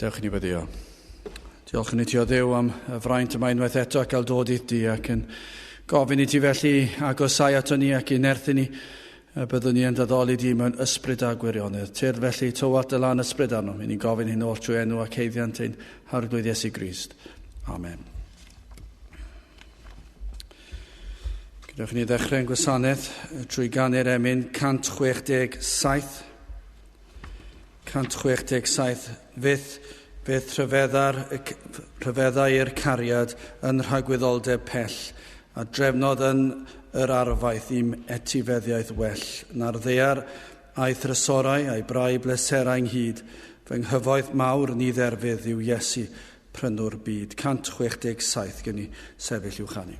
Dewch i ni beddio. Diolch yn i ti o Dduw am y fraint yma unwaith eto ac gael dod i ti ac yn gofyn i ti felly agosau ato ni ac i nerthu ni byddwn ni yn daddoli di mewn ysbryd a gwirionedd. Tyr felly tywat y lan ysbryd arno. I ni'n gofyn hyn o'r trwy enw ac heiddiant ein harglwydd Iesu Grist. Amen. Gydwch ni ddechrau'n gwasanaeth trwy ganu'r emyn 167. 167. Fydd rhyfeddau i'r cariad yn rhagwyddoldeb pell a drefnodd yn yr arfaith i'm etifeddiaeth well. Na'r ddear a'i thrysorau a'i brau bleserau ynghyd, fy nghyfoeth mawr ni dderfydd yw Iesu, prynwr byd. 167 gen i sefyll i'w chanu.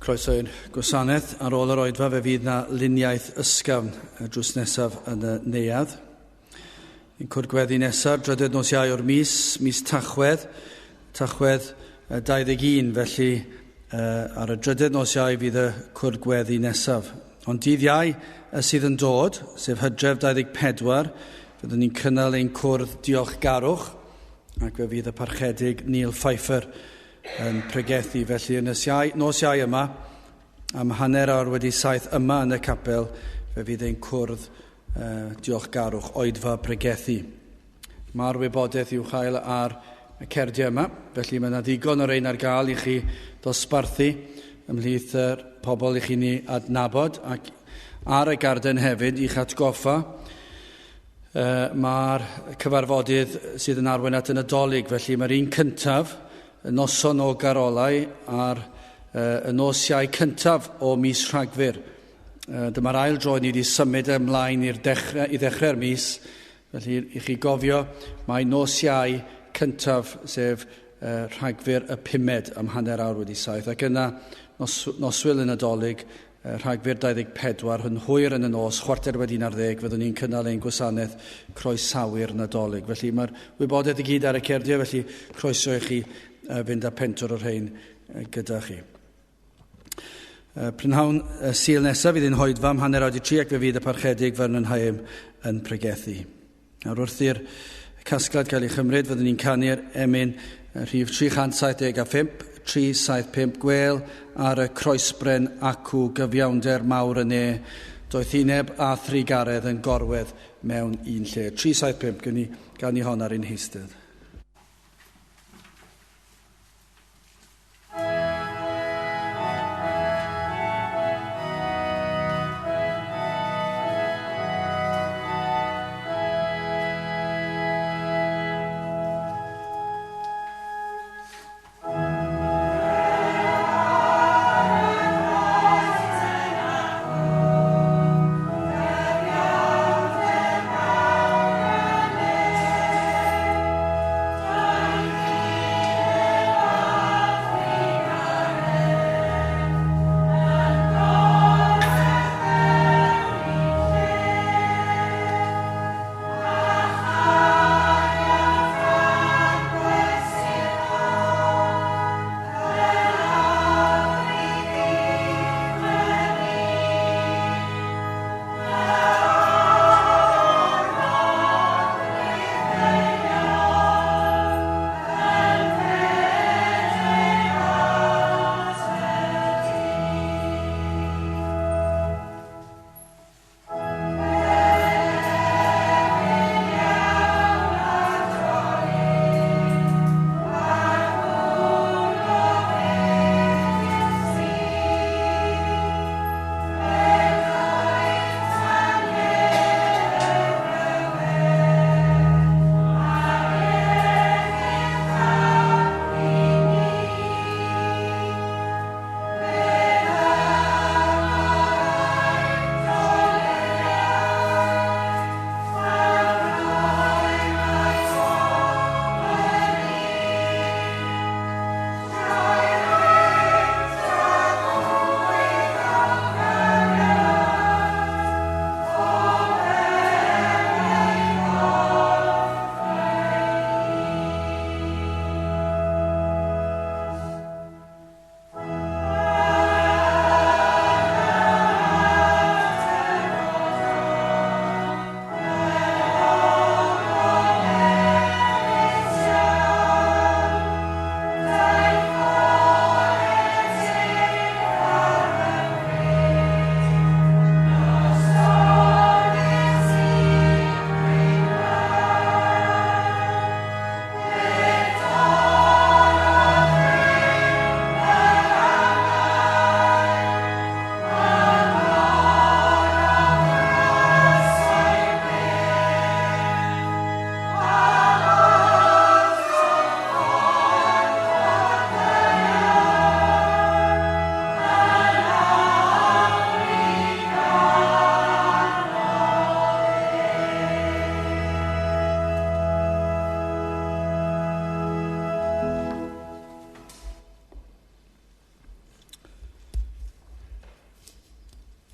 Croeso i'r gwasanaeth. Ar ôl yr oedfa fe fydd na luniaeth ysgafn drws nesaf yn y neuadd. Yn cwrdd nesaf, drydydd nos Iau o'r mis Tachwedd 21, felly ar y drydydd nos Iau fydd y cwrdd nesaf. Ond dydd Iau sydd yn dod, sef Hydref 24, fyddwn ni'n cynnal ein cwrdd diolchgarwch, ac fe fydd y parchedig Neil Pfeiffer yn pregethu. Felly yn nos Iau yma, am hanner awr wedi 7 yma yn y capel, fe fydd ein cwrdd diolchgarwch, oedfa pregethu. Mae'r wybodaeth i'w chael ar y cerdiau yma, felly mae yna ddigon o'r ein ar gael i chi dosbarthu ymhlith yr pobl i chi ni adnabod, ac ar y garden hefyd i'ch atgoffa. Mae'r cyfarfodydd sydd yn arwain at y Nadolig, felly mae'r un cyntaf, y noson o garolau ar y nos Iau cyntaf o mis Rhagfyr. Dyma'r ail dro ni wedi symud ymlaen i ddechrau'r mis, felly i chi gofio, mae nos Iau cyntaf, sef Rhagfyr y 5 am hanner awr wedi 7. Ac yna noswyl yn Nadolig, Rhagfyr 24, yn hwyr yn y nos, 11:15, fyddwn ni'n cynnal ein gwasanaeth croesawu'r Nadolig. Felly mae'r wybodaeth i gyd ar y cerdiau, felly croeso i chi fynd â pentwr o'r rhain gyda chi. Prynhawn Sul nesaf fydd yn hoedfa am 2:03 ac fe fydd y parchedig Vernon Haim yn pregethu. Nawr wrth i'r casgliad cael ei chymryd, fyddwn ni'n canu'r emyn rhif 375, 375 gwel ar y croesbren acw gyfiawnder mawr yn doeth uneb a thrigaredd yn gorwedd mewn un lle. 375, gan i hon ar un heistydd.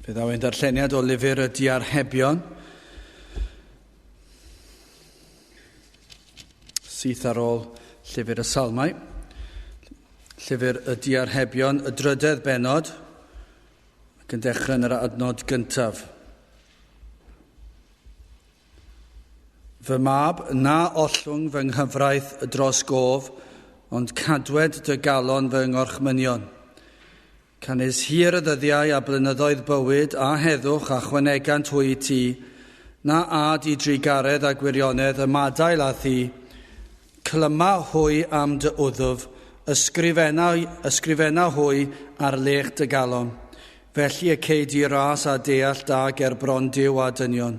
Fe ddaw ein darlleniad o lyfr y Diarhebion, syth ar ôl llyfr y Salmau. Llyfr y Diarhebion, y 3 bennod, ac yn dechrau yn yr adnod gyntaf. Fy mab, na ollwng fy nghyfraith dros gof, ond cadwed dy galon fy ngorchmynion. Canes hir y ddyddiau a blynyddoedd bywyd a heddwch a chwanegant hwy ti, na ad I drigaredd a gwirionedd y madael a thi, clyma hwy am dy wddf, ysgrifenna hwy ar lech dy galon, felly y ceid I ras a deall da ger bron diw a dynion.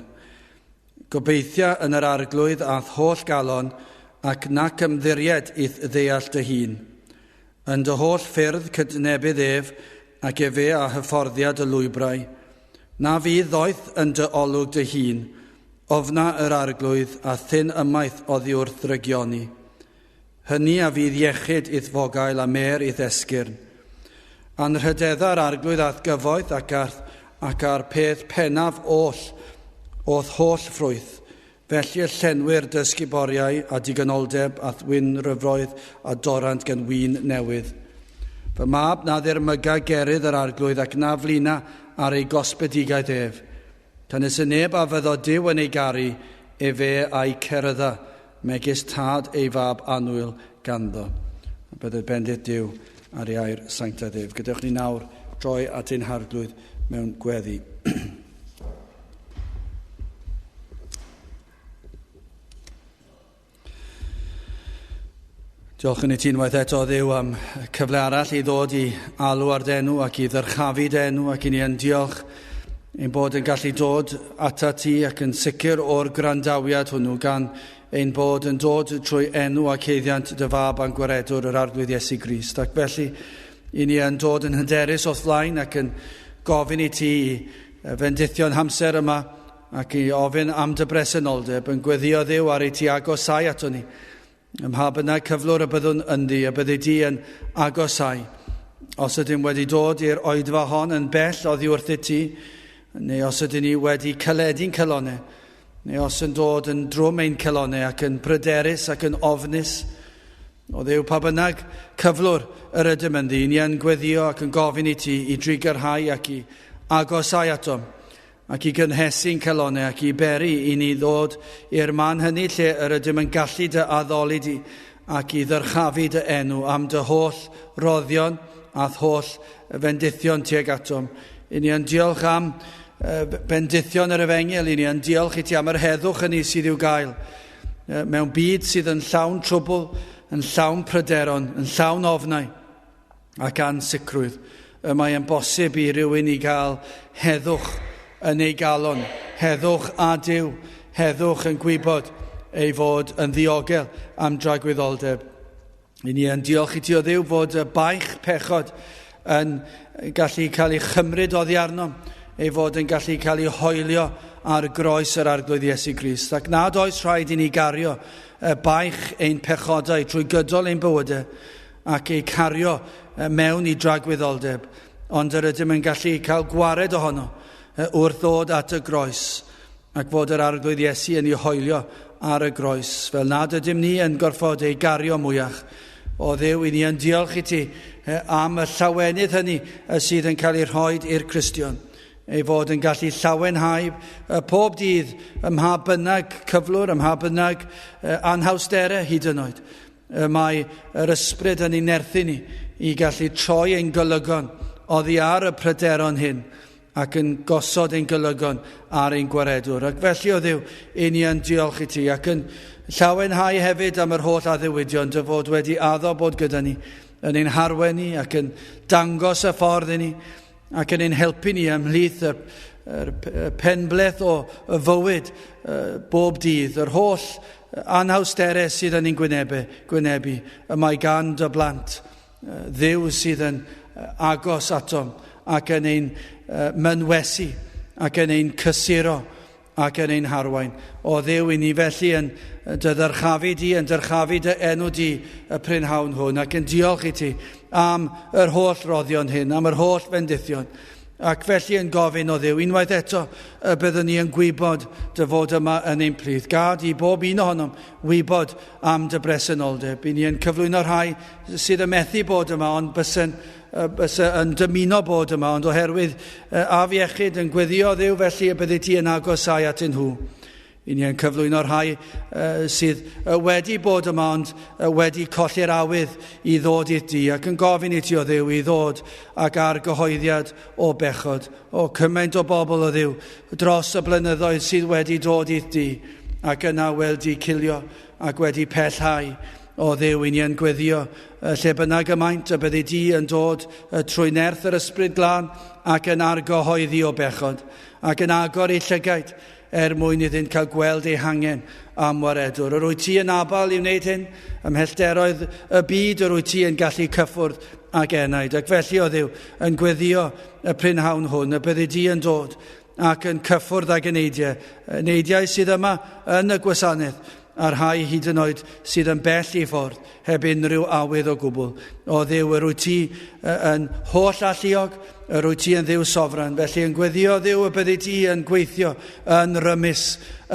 Gobeithio yn yr arglwydd ath holl galon ac nac ymddiried i'th ddeall dy hun. Yn dy holl ffyrdd cydnebydd ef ac efe a hyfforddiad y lwybrau, na fydd ddoeth yn dy olwg dy hun, ofna yr arglwydd a thyn ymaith oddi wrth rygioni. Hynny a fydd iechyd iddofogael a mer i ddesgyrn. Anrhydedda'r arglwydd ath gyfoeth ac ar peth pennaf oll, oedd holl ffrwyth. Felly y llenwyr dysguboriau a diganoldeb ath wyn ryfroedd a dorant gan wyn newydd. Fy mab na ddirmyga gerydd yr arglwydd ac na flina ar ei gosbedigaeth ef. Tan ys y neb a fyddo Dyw yn ei garu, fe a'i cerydda, megis tad ei fab annwyl ganddo. Byddai'r bendith Dyw ar ei air sanctaidd ef. Gadewch ni nawr droi at ein harglwydd mewn gweddi. Diolch yn ei ti unwaith eto Dduw am cyfle arall i ddod i alw ar denw ac i ddyrchafu denw ac i ni yn diolch ein bod yn gallu dod ata ti ac yn sicr o'r grandawiad hwnnw gan ein bod yn dod trwy enw ac heiddiant dy fab a'n gwaredwr yr arglwydd Iesu Grist. Ac felly i ni yn dod yn hyderus o'r flaen ac yn gofyn i ti fendithio'n hamser yma ac i ofyn am dy bresenoldeb yn gweddio Dduw ar ei ti agosau ato ni. Ym mha bynnag cyflwr y byddwn ynddi a byddi di yn agosau. Os ydym wedi dod i'r oedfa hon yn bell oddi wrth i ti, neu os ydym ni wedi caledu'n celonau, neu os yn dod yn drwm ein celonau ac yn pryderus ac yn ofnus, o Dduw pa bynnag cyflwr yr ydym ynddi, ni yn gweddio ac yn gofyn i ti i drigyrhau ac i agosau atom, ac i gynhesu'n celonau ac i beri i ni ddod i'r man hynny lle yr ydym yn gallu dy addoli di ac i ddyrchafu dy enw am dy holl roddion a'r holl fendithion tuag atom. I ni yn diolch am bendithion yr efengil, i ni yn diolch i ti am yr heddwch hynny sydd i'w gael mewn byd sydd yn llawn trwbl, yn llawn pryderon, yn llawn ofnau ac ansicrwydd. Mae yn bosib i rywun i gael heddwch yn ei galon, heddwch a Dyw, heddwch yn gwybod ei fod yn ddiogel am dragwyddoldeb. I ni yn diolch i ti o Dduw fod y baich pechod yn gallu cael ei chymryd oddi arno, ei fod yn gallu cael ei hoelio ar groes yr arglwydd Iesu Grist. Ac nad oes rhaid i ni gario y baich ein pechodau trwy gydol ein bywydau ac ei cario mewn i dragwyddoldeb, ond yr ydym yn gallu cael gwared ohono wrth ddod at y groes ac fod yr arglwydd Iesu yn ei hoelio ar y groes, fel nad ydym ni yn gorfod ei gario mwyach. O Dduw, i ni yn diolch i ti am y llawenydd hynny sydd yn cael ei rhoi i'r Cristion, ei fod yn gallu llawenhau pob dydd ym mha bynnag cyflwr, ym mha bynnag anhawsterau hyd yn oed. Mae yr ysbryd yn ei nerthu ni i gallu troi ein golygon oddi ar y pryderon hyn ac yn gosod ein golygon ar ein gwaredwr. Ac felly o Dduw, i ni yn diolch i ti ac yn llawenhau hefyd am yr holl addewidion dy fod wedi addo bod gyda ni yn ein harwen ni ac yn dangos y ffordd i ni ac yn ein helpu ni ymhlith yr penbleth o y fywyd bob dydd, yr holl anhawsterau sydd yn ein gwynebu, y mae gan dy blant Dduw sydd yn agos atom ac yn ein mynwesu ac yn ein cysuro ac yn ein harwain. O Dduw, i ni felly yn dy ddyrchafu di, yn dyrchafu dy enw di y prynhawn hwn ac yn diolch i ti am yr holl roddion hyn, am yr holl bendithion. Ac felly yn gofyn o Dduw, unwaith eto byddwn ni yn gwybod dy fod yma yn ein plith. Gad i bob un ohonom wybod am dy bresenoldeb. I ni yn cyflwyno rhai sydd yn methu bod yma, ond bysa yn dymuno bod yma, ond oherwydd afiechyd yn gweddio Dduw, felly y byddi ti yn agosau atyn nhw. I ni yn cyflwyno rhai sydd wedi bod yma, ond wedi colli'r awydd i ddod i ti, ac yn gofyn i ti o Dduw i ddod ac ar gyhoeddiad o bechod. O cymaint o bobl o Dduw dros y blynyddoedd sydd wedi dod i ti ac yna wedi cilio ac wedi pellhau. O Dduw, i ni yn gweddio lle bynnag ymaint y byddi di yn dod trwy nerth yr ysbryd glân ac yn argyhoeddi o bechod ac yn agor ei llygaid mwyn iddynt cael gweld ei hangen am waredwr. Yr wyt ti yn abal i wneud hyn, ymhellteroedd y byd yr wyt ti yn gallu cyffwrdd ag enaid. Ac felly o Dduw, yn gweddio y prynhawn hwn, y byddi di yn dod ac yn cyffwrdd ag neidiau sydd yma yn y gwasanaeth a rhai hyd yn oed sydd yn bell i ffwrdd, heb unrhyw awydd o gwbl. O Dduw, yr wyt ti yn holl alluog, yr wyt ti yn Dduw sofran. Felly yn gweddio Dduw y byddi ti yn gweithio yn rymus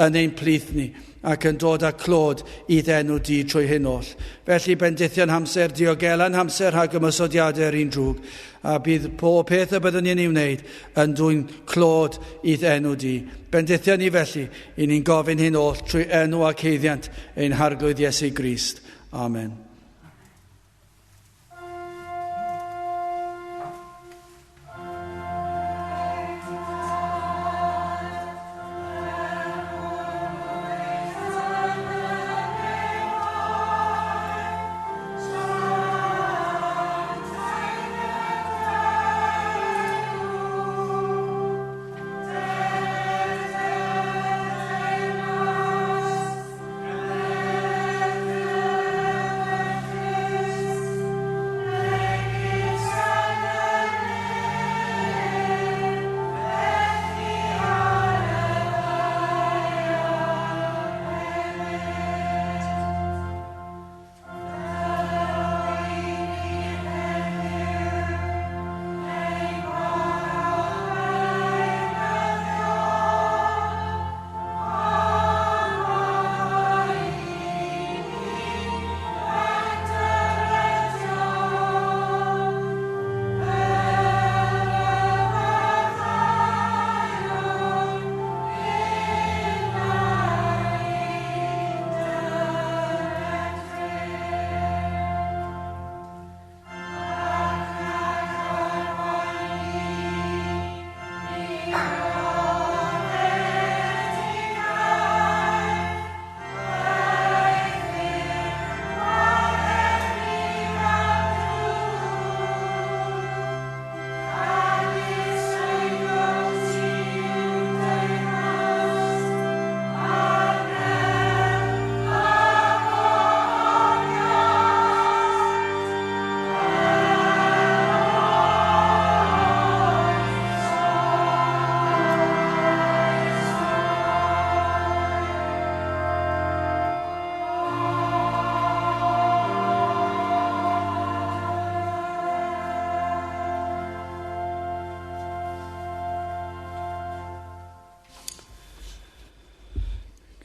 yn ein plith ni, ac yn dod â clod i ddenw di trwy hyn oll. Felly bendithion hamser, diogelan hamser rhag ymysodiadau'r un drwg, a bydd pob peth y byddwn ni'n ei wneud yn dwy'n clod i ddenw di. Bendithion ni felly, i ni'n gofyn hyn oll trwy enw ac heiddiant ein harglwydd Iesu Grist. Amen.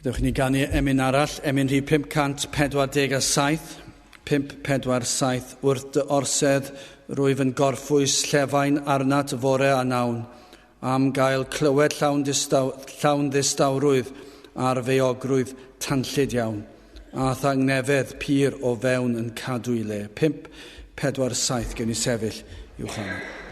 Dewch ni ganu emyn arall, emyn rhi 547, 547, wrth dy orsedd rwyf yn gorffwys llefain arnat fore a nawn, am gael clywed llawn ddistawrwydd a'r feogrwydd tanllid iawn, a thangnefedd pyr o fewn yn cadw i le. 547, gen i sefyll i'w chanol. Amen.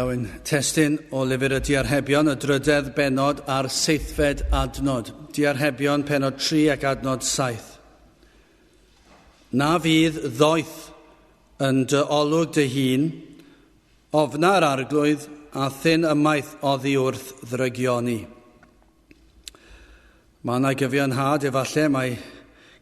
Glywyn testyn o lyfr y Diarhebion, y drydedd benod a'r 7fed adnod. Diarhebion penod 3 ac adnod 7. Na fydd ddoeth yn dy olwg dy hun, ofna'r arglwydd a thyn ymaith oddi wrth ddrygioni. Mae yna gyfiawnhad efallai, mae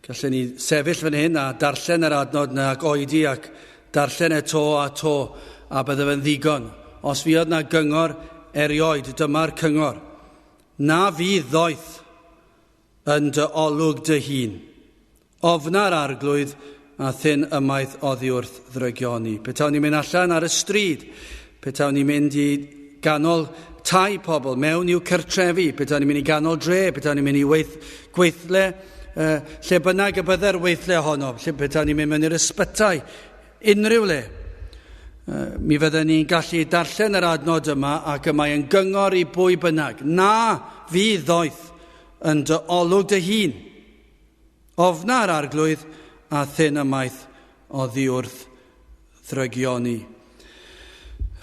gallen ni sefyll fan hyn a darllen yr adnod na ac oedi ac darllen e to a bydde fe'n ddigon. Os fi oedd na gyngor erioed, dyma'r cyngor. Na fydd ddoeth yn dy olwg dy hun. Ofna'r arglwydd a thyn ymaith oddi wrth ddrygioni. Petawn ni'n mynd allan ar y stryd, petawn ni'n mynd i ganol tai pobl, mewn i'w cartrefi, petawn ni'n mynd i ganol dre, petawn ni'n mynd i gweithle, lle bynnag y bydde'r weithle ohono, lle petawn ni'n mynd i'r ysbytai, unrhyw le. Mi fydden ni'n gallu darllen yr adnod yma ac y mae yn gyngor i bwy bynnag. Na fydd ddoeth yn dy olwg dy hun. Ofna'r arglwydd a thyn ymaith oddi wrth ddrygioni.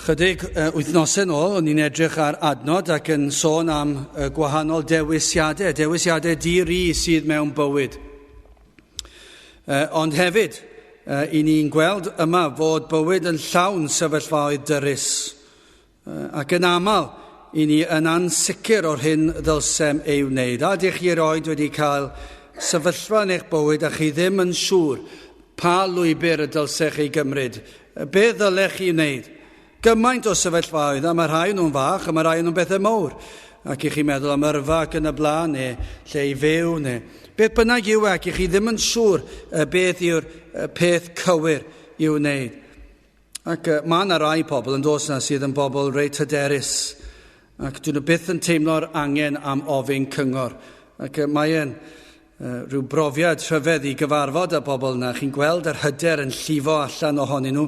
Chydig wythnosau nôl, o'n i'n edrych ar adnod ac yn sôn am gwahanol dewisiadau di-ri sydd mewn bywyd. Ond hefyd, i ni'n gweld yma fod bywyd yn llawn sefyllfaoedd dyrys. Ac yn aml, i ni yn ansicr o'r hyn ddylsem ei wneud. A dych chi erioed wedi cael sefyllfa yn eich bywyd a chi ddim yn siŵr pa lwybr y dylsech ei gymryd. Be ddylech chi wneud? Gymaint o sefyllfaoedd, a mae rhai nhw'n fach, a mae rhai nhw'n bethau mawr. Ac i chi meddwl am yrfa ac yn y blaen, neu lle i fyw, neu beth bynnag yw ac i chi ddim yn siŵr beth yw'r peth cywir i'w wneud. Ac mae yna rai pobl yn dos yna sydd yn bobl reit hyderus. Ac dyn nhw byth yn teimlo'r angen am ofyn cyngor. Ac mae'n rhyw brofiad rhyfedd i gyfarfod y bobl yna. Chi'n gweld yr hyder yn llifo allan ohonyn nhw.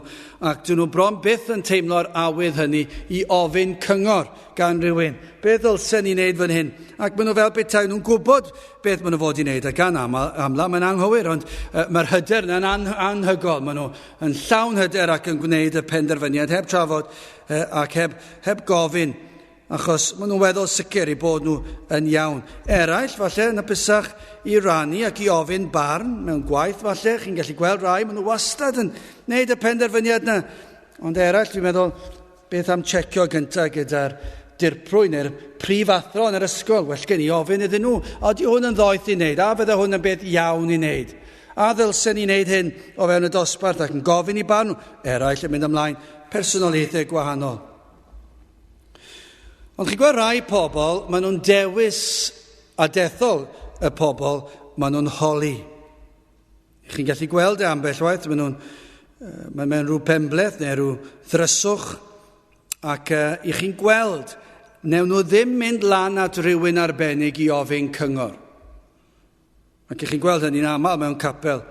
Ac dyn nhw bron byth yn teimlo'r awydd hynny i ofyn cyngor gan rywun. Beth ddylsen ni'n neud fan hyn? Ac maen nhw fel bethau, nhw'n gwybod beth maen nhw fod i wneud. Ac amla mae'n anghywir, ond mae'r hyder yna'n anhygol. Maen nhw yn llawn hyder ac yn gwneud y penderfyniad heb trafod ac heb gofyn. Achos maen nhw'n weddol sicr i bod nhw yn iawn. Eraill, falle, yn y bysach i rannu ac i ofyn barn mewn gwaith, falle. Chi'n gallu gweld rai, maen nhw wastad yn gwneud y penderfyniad yna. Ond eraill, fi'n meddwl, beth am checio gyntaf gyda'r dirprwy neu'r prifathro yn yr ysgol. Well, gen i ofyn iddyn nhw, oeddi hwn yn ddoeth i wneud, a fydde hwn yn beth iawn i wneud. A ddylsen i wneud hyn o fewn y dosbarth ac yn gofyn i barn nhw. Eraill yn mynd ymlaen, personolaethau gwahanol. Ond chi'n gweld rai pobl, maen nhw'n dewis a dethol y pobl, maen nhw'n holi. Chi'n gallu gweld ambell waith, maen nhw'n rhyw penbleth neu rhyw ddryswch, ac i chi'n gweld, newn nhw ddim mynd lan at rhywun arbennig i ofyn cyngor. Ac i chi'n gweld hynny'n aml mewn capel,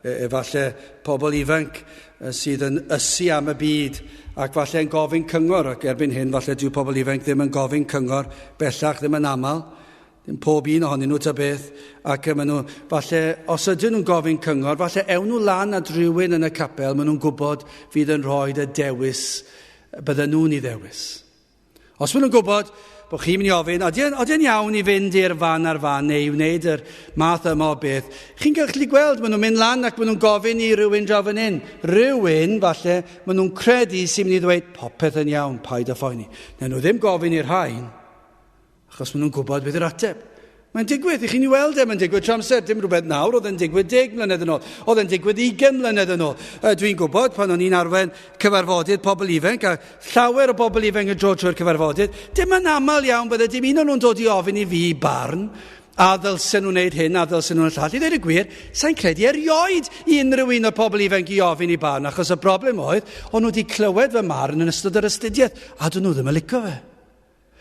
efallai pobl ifanc sydd yn ysu am y byd, ac falle yn gofyn cyngor, ac erbyn hyn falle dyw pobl ifanc ddim yn gofyn cyngor, bellach ddim yn aml, ddim pob un ohonyn nhw ta beth, ac maen nhw, falle, os ydyn nhw'n gofyn cyngor, falle ewn nhw lan at rhywun yn y capel, maen nhw'n gwybod fydd yn rhoi y dewis, bydden nhw'n i ddewis. Os maen nhw'n gwybod bod chi'n mynd i ofyn, oedden iawn i fynd i'r fan ar fan neu i wneud yr math yma o beth, chi'n gallu gweld, maen nhw'n mynd lan ac maen nhw'n gofyn i rywun draw fan hyn. Rywun, falle, maen nhw'n credu sy'n mynd i ddweud, popeth yn iawn, paid a phoeni. Neu nhw ddim gofyn i'r rhain, achos maen nhw'n gwybod beth yr ateb. Mae'n digwydd, i chi'n ei weld mae'n digwydd tramser, dim rhywbeth nawr, oedd e'n digwydd 10 mlynedd yn ôl, oedd e'n digwydd 20 mlynedd yn ôl. Dwi'n gwybod pan o'n i'n arwen cyfarfodydd pobl ifanc, a llawer o bobl ifanc yn dod trwy'r cyfarfodydd, dim yn aml iawn bydde dim un o'n nhw'n dod i ofyn i fi barn, a ddylsen nhw'n wneud hyn, a ddylsen nhw'n llall. I ddweud y gwir, sa'n credu erioed i unrhyw un o'r pobl ifanc i ofyn i barn, achos y broblem oedd, o'n nhw wedi clywed fy marn yn ystod yr astudiaeth, a dyn nhw ddim yn licio fe.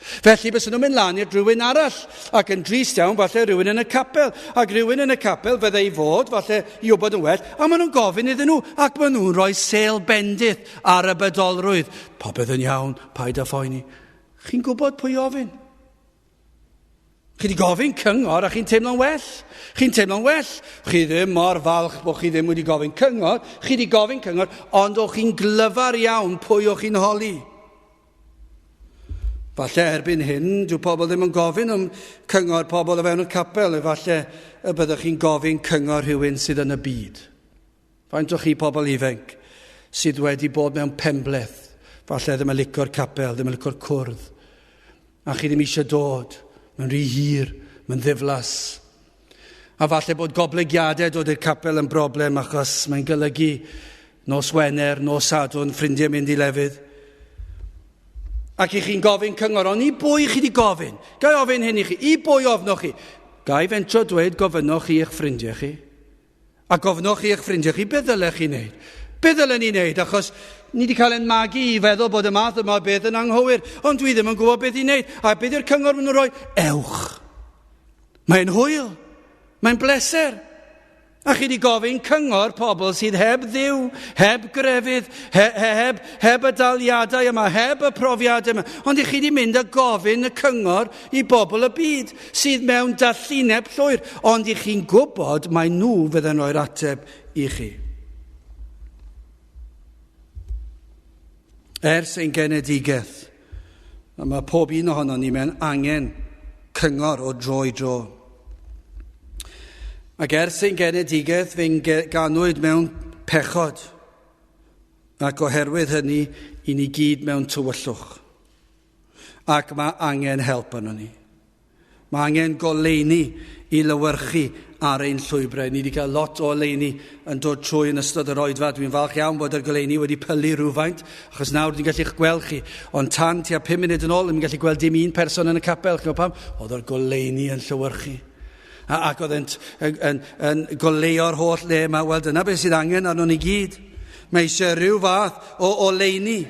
Felly bys nhw'n mynd lan i'r rhywun arall, ac yn drist iawn, falle rhywun yn y capel, ac rhywun yn y capel fydde i fod, falle i wybod yn well, a maen nhw'n gofyn iddyn nhw, ac maen nhw'n rhoi sêl bendith ar y bydolrwydd. Popeth yn iawn, paid a phoeni. Chi'n gwybod pwy ofyn? Chi wedi gofyn cyngor a chi'n teimlo'n well. Chi'n teimlo'n well. Chi ddim mor falch bod chi ddim wedi gofyn cyngor. Chi wedi gofyn cyngor, ond o'ch chi'n glyfar iawn pwy o'ch chi'n holi. Falle erbyn hyn, dyw pobl ddim yn gofyn am cyngor pobl o fewn y capel, falle y byddwch chi'n gofyn cyngor rhywun sydd yn y byd. Faint o chi pobl ifanc sydd wedi bod mewn penbleth, falle ddim yn licio'r capel, ddim yn licio'r cwrdd, a chi ddim eisiau dod, mae'n rhy hir, mae'n ddiflas. A falle bod goblygiadau dod i'r capel yn broblem achos mae'n golygu nos Wener, nos Sadwrn, ffrindiau mynd i lefydd. Ac i chi'n gofyn cyngor, ond i bwy chi di gofyn? Gai ofyn hyn i chi, i bwy ofnoch chi? Gai fentro dweud gofynoch chi eich ffrindiau chi? A gofynoch chi eich ffrindiau chi, beth ddylech chi wneud? Beth ddylen ni wneud? Achos ni wedi cael ein magu i feddwl bod y math yma beth yn anghywir, ond dwi ddim yn gwybod beth i wneud. A beth yw'r cyngor maen nhw'n rhoi? Ewch. Mae'n hwyl. Mae'n bleser. A chi wedi gofyn cyngor pobl sydd heb ddiw, heb grefydd, heb y daliadau yma, heb y profiadau yma. Ond i chi wedi mynd a gofyn y cyngor i bobl y byd sydd mewn dallineb llwyr. Ond i chi'n gwybod mae nhw fydd yn rhoi'r ateb i chi. Ers ein genedigaeth, mae pob un ohono ni mewn angen cyngor o dro i dro. Ac ers ein genedigaeth fe'n ganwyd mewn pechod. Ac oherwydd hynny, i ni gyd mewn tywyllwch. Ac mae angen help yno ni. Mae angen goleini i lywyrchu ar ein llwybrau. Ni wedi cael lot o oleini yn dod trwy yn ystod yr oedfa. Dwi'n falch iawn bod yr goleini wedi pylu rhywfaint, achos nawr dwi'n gallu gweld chi. Ond tan tua 5 munud yn ôl, dwi'n gallu gweld dim un person yn y capel. Chi'n pam? Oedd yr goleini yn llywyrchu. Ac oedd yn goleio'r holl le yma. Wel, dyna beth sydd angen arno ni gyd. Mae eisiau rhyw fath o oleini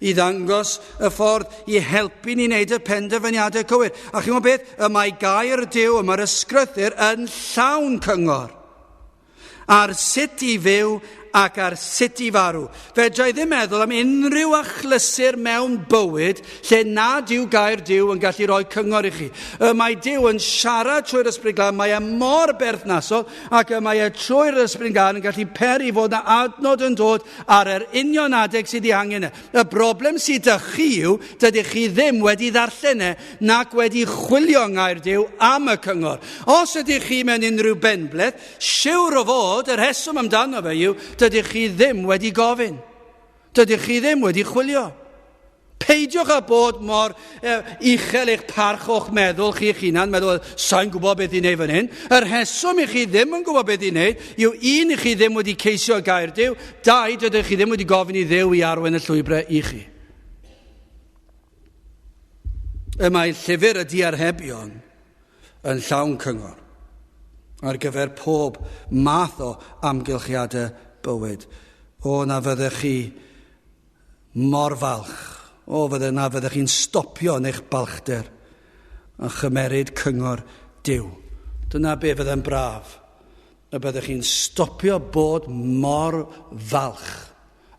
i ddangos y ffordd i helpu ni wneud y penderfyniadau cywir. A chi'n gwybod beth? Y mae gair Duw, mae'r ysgrythyr yn llawn cyngor ar sut i fyw ac ar sut i farw. Fedra i ddim meddwl am unrhyw achlysur mewn bywyd lle nad yw gair Duw yn gallu rhoi cyngor i chi. Mae Duw yn siarad trwy'r Ysbryd Glân, mae e mor berthnasol, ac mae e trwy'r Ysbryd Glân yn gallu peri fod na adnod yn dod ar yr union adeg sydd ei angen e. Y broblem sydd â chi yw, dydych chi ddim wedi ddarllen e, nac wedi chwilio ngair Duw am y cyngor. Os ydych chi mewn unrhyw benbleth, siwr o fod, yr rheswm amdano fe yw, dydych chi ddim wedi gofyn. Dydych chi ddim wedi chwilio. Peidiwch â bod mor uchel eich parch o'ch meddwl chi eich hunan, meddwl, sa'n gwybod beth i wneud fan hyn. Yr rheswm i chi ddim yn gwybod beth i wneud yw, un, i chi ddim wedi ceisio gair Duw, dau, dydych chi ddim wedi gofyn i Dduw i arwain y llwybrau i chi. Mae llyfr y diarhebion yn llawn cyngor ar gyfer pob math o amgylchiadau bywyd. O, na fyddech chi mor falch. O, na fyddech chi'n stopio yn eich balchder a chymeryd cyngor Duw. Dyna be fydde'n braf. Y byddech chi'n stopio bod mor falch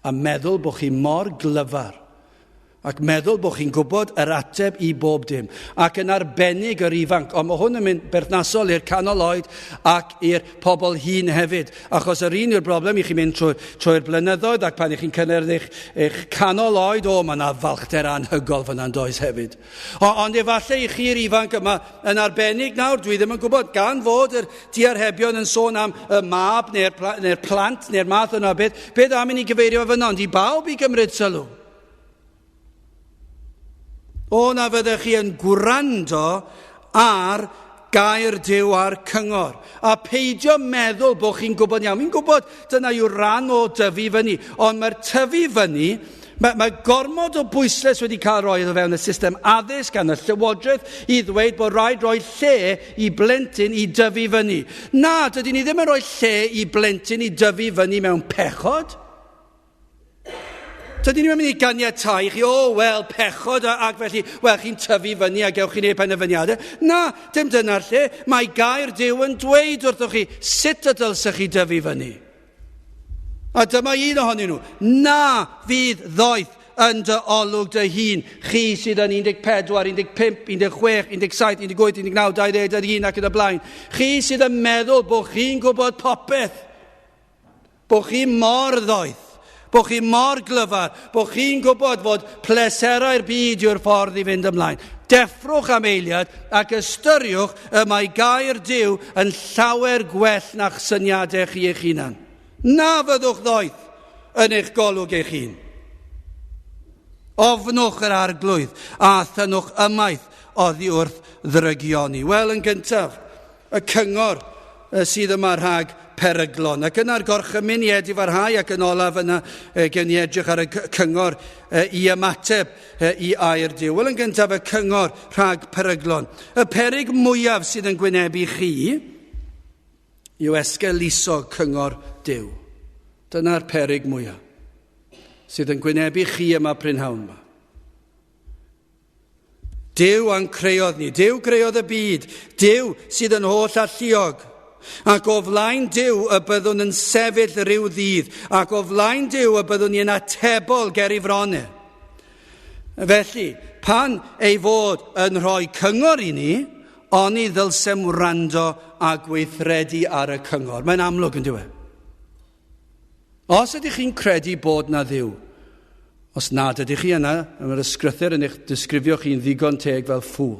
a meddwl bod chi mor glyfar ac meddwl bod chi'n gwybod yr ateb i bob dim. Ac yn arbennig yr ifanc. Ond mae hwn yn mynd berthnasol i'r canol oed ac i'r pobl hŷn hefyd. Achos yr un yw'r broblem i chi'n mynd trwy'r blynyddoedd ac pan i chi'n cynnerdd eich canol oed, mae yna falchder anhygol fyna'n does hefyd. Ond efallai i chi'r ifanc yma yn arbennig nawr, dwi ddim yn gwybod, gan fod yr diarhebion yn sôn am y mab neu'r plant neu'r math yna beth am i ni gyfeirio fyna, ond i bawb i gymryd sylw. O, na fyddech chi yn gwrando ar gair Duw a'r cyngor. A peidio meddwl bod chi'n gwybod iawn. Mi'n gwybod dyna yw ran o dyfu fyny. Ond mae'r tyfu fyny, mae gormod o bwysles wedi cael roi o fewn y system addysg gan y llywodraeth i ddweud bod rhaid roi lle i blentyn i dyfu fyny. Na, dydyn ni ddim yn rhoi lle i blentyn i dyfu fyny mewn pechod. Dydyn ni'n mynd i ganiatáu chi, pechod ac felly, chi'n tyfu fyny a gewch chi'n ei penderfyniadau. Na, dim dyna'r lle. Mae gair Duw yn dweud wrthoch chi sut y dylsech chi dyfu fyny. A dyma un ohonyn nhw. Na fydd ddoeth yn dy olwg dy hun, chi sydd yn 14, 15, 16, 17, 18, 19, 20, 21 ac yn y blaen. Chi sydd yn meddwl bod chi'n gwybod popeth. Bod chi mor ddoeth. Bod chi mor glyfar, bod chi'n gwybod fod pleserau'r byd yw'r ffordd i fynd ymlaen. Deffrwch am eiliad ac ystyriwch y mae gair Duw yn llawer gwell na'ch syniadau chi eich hunan. Na fyddwch ddoeth yn eich golwg eich hun. Ofnwch yr arglwydd a thynwch ymaith oddi wrth ddrygioni. Wel, yn gyntaf, y cyngor sydd yma rhag peryglon. Ac yna'r gorchymyn i farhau ac yn olaf yna gen i edrych ar y cyngor i ymateb i air Duw. Wel, yn gyntaf, y cyngor rhag peryglon. Y peryg mwyaf sydd yn gwynebu chi yw esgeluso cyngor Duw. Dyna'r peryg mwyaf sydd yn gwynebu chi yma prynhawn yma. Duw a'n creodd ni. Duw creodd y byd. Duw sydd yn holl alluog. Ac o flaen Duw y byddwn yn sefyll rhyw ddydd. Ac o flaen Duw y byddwn ni yn atebol ger I fronau. Felly, pan ei fod yn rhoi cyngor I ni, oni ddylsem wrando a gweithredu ar y cyngor. Mae'n amlwg yn diwedd. Os ydych chi'n credu bod na Dduw, os nad ydych chi yna, mae'r ysgrythyr yn eich disgrifio chi'n ddigon teg fel ffŵl.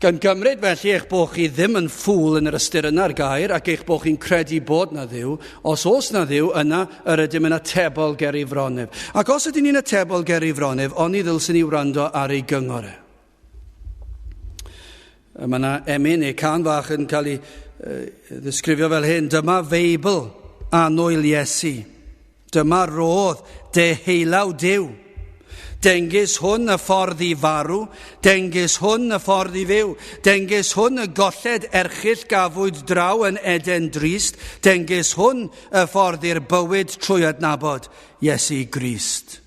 Gan gymryd felly eich bod chi ddim yn ffŵl yn yr ystyr yna'r gair ac eich bod chi'n credu bod na Dduw, os oes na Dduw yna yr ydym yn atebol ger I fronef. Ac os ydym ni'n atebol ger I fronef, oni ddylsyn ni wrando ar ei gyngor. Mae yna emyn neu can fach yn cael ei ddisgrifio fel hyn. Dyma Feibl anwyl Iesu. Dyma rodd deheulaw Duw. Dengys hwn y ffordd I farw, dengys hwn y ffordd I fyw, dengys hwn y golled erchyll gafwyd draw yn Eden drist, dengys hwn y ffordd i'r bywyd trwy adnabod Iesu Grist.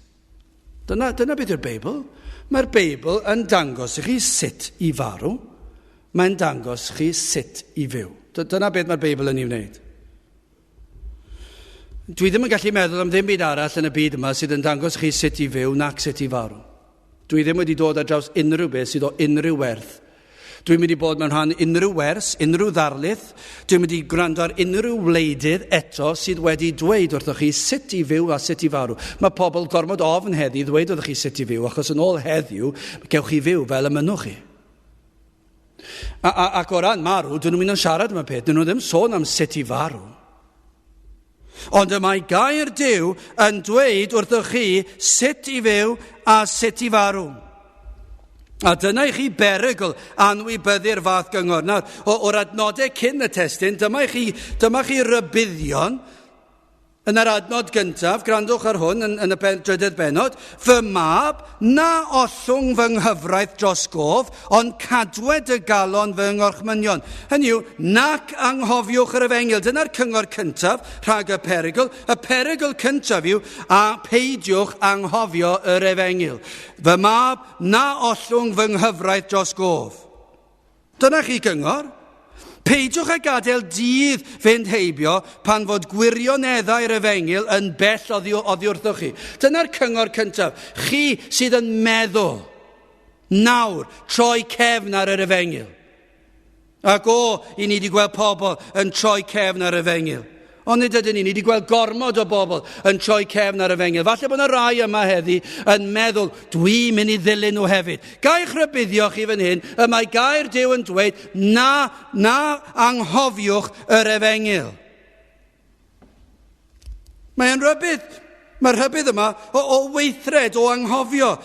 Dyna beth yw'r Beibl. Mae'r Beibl yn dangos I chi sut I farw, mae'n dangos chi sut I fyw. Dyna beth mae'r Beibl yn ei wneud. Dwi ddim yn gallu meddwl am ddim byd arall yn y byd yma sydd yn dangos chi sut I fyw nac sut I farw. Dwi ddim wedi dod ar draws unrhyw beth sydd o unrhyw werth. Dwi'n mynd I bod mewn rhan unrhyw wers, unrhyw ddarlith. Dwi'n mynd I gwrando ar unrhyw wleidydd eto sydd wedi dweud wrthoch chi sut I fyw a sut I farw. Mae pobl gormod ofn heddi ddweud wrthoch chi sut I fyw, achos yn ôl heddiw, gewch chi fyw fel y mynwch chi. Ac o ran marw, dyn nhw'n mynd yn siarad am y peth, dyn nhw ddim sôn am sut I farw. Ond y mae gair Duw yn dweud wrthoch chi sut I fyw a sut I farw. A dyna I chi berygl anwybyddu'r fath gyngor. Nawr, o'r adnodau cyn y testyn, dyma chi rybuddion. Yn yr adnod gyntaf, grandwch ar hwn yn y drydydd benod, fy mab na ollwng fy nghyfraith dros gof, ond cadwed y galon fy ngorchmynion. Hynny yw, nac anghofiwch yr efengil. Dyna'r cyngor cyntaf rhag y perygl. Y perygl cyntaf yw, a peidiwch anghofio yr efengil. Fy mab na ollwng fy nghyfraith dros gof. Dyna chi gyngor. Peidiwch a gadael dydd fynd heibio pan fod gwirioneddau'r efengil yn bell oddi wrthoch chi. Dyna'r cyngor cyntaf. Chi sydd yn meddwl nawr troi cefn ar yr efengil. Ac I ni wedi gweld pobl yn troi cefn ar yr efengil. Ond nid ydyn ni wedi gweld gormod o bobl yn troi cefn ar y efengil. Falle bod yna rai yma heddi yn meddwl, dwi'n mynd I ddilyn nhw hefyd. Gaich rybuddio chi fan hyn, y mae gair Duw yn dweud, na anghofiwch yr efengil. Mae'n rybydd. Mae'r rhybydd yma o weithred, o anghofio.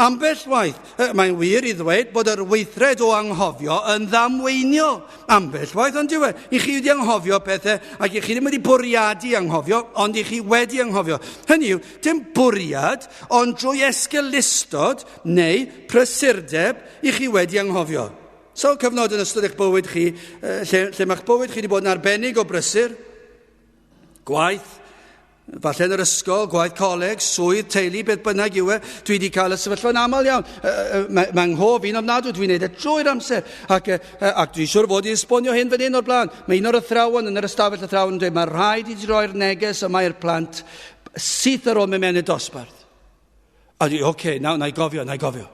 Ambell waith, mae'n wir I ddweud bod yr weithred o anghofio yn ddamweiniol. Ambell waith ond diwe. I chi wedi anghofio pethau ac I chi ddim wedi bwriadu anghofio, ond I chi wedi anghofio. Hynny yw, dim bwriad, ond drwy esgelistod neu prysurdeb I chi wedi anghofio. So cyfnod yn ystod eich bywyd chi, lle mae'ch bywyd chi wedi bod yn arbennig o brysur, gwaith, falle yn yr ysgol, gwaith coleg, swydd, teulu, beth bynnag yw dwi wedi cael y sefyllfa'n aml iawn. Mae'n nghof un ofnadw, dwi'n neud drwy'r amser. Ac dwi'n siŵr fod I esbonio hyn fan hyn o'r blaen. Mae un o'r athrawon yn yr ystafell athrawon yn dweud, mae rhaid I roi'r neges yma i'r plant syth ar ôl mewn mewn y dosbarth. A dwi, oce, na i gofio.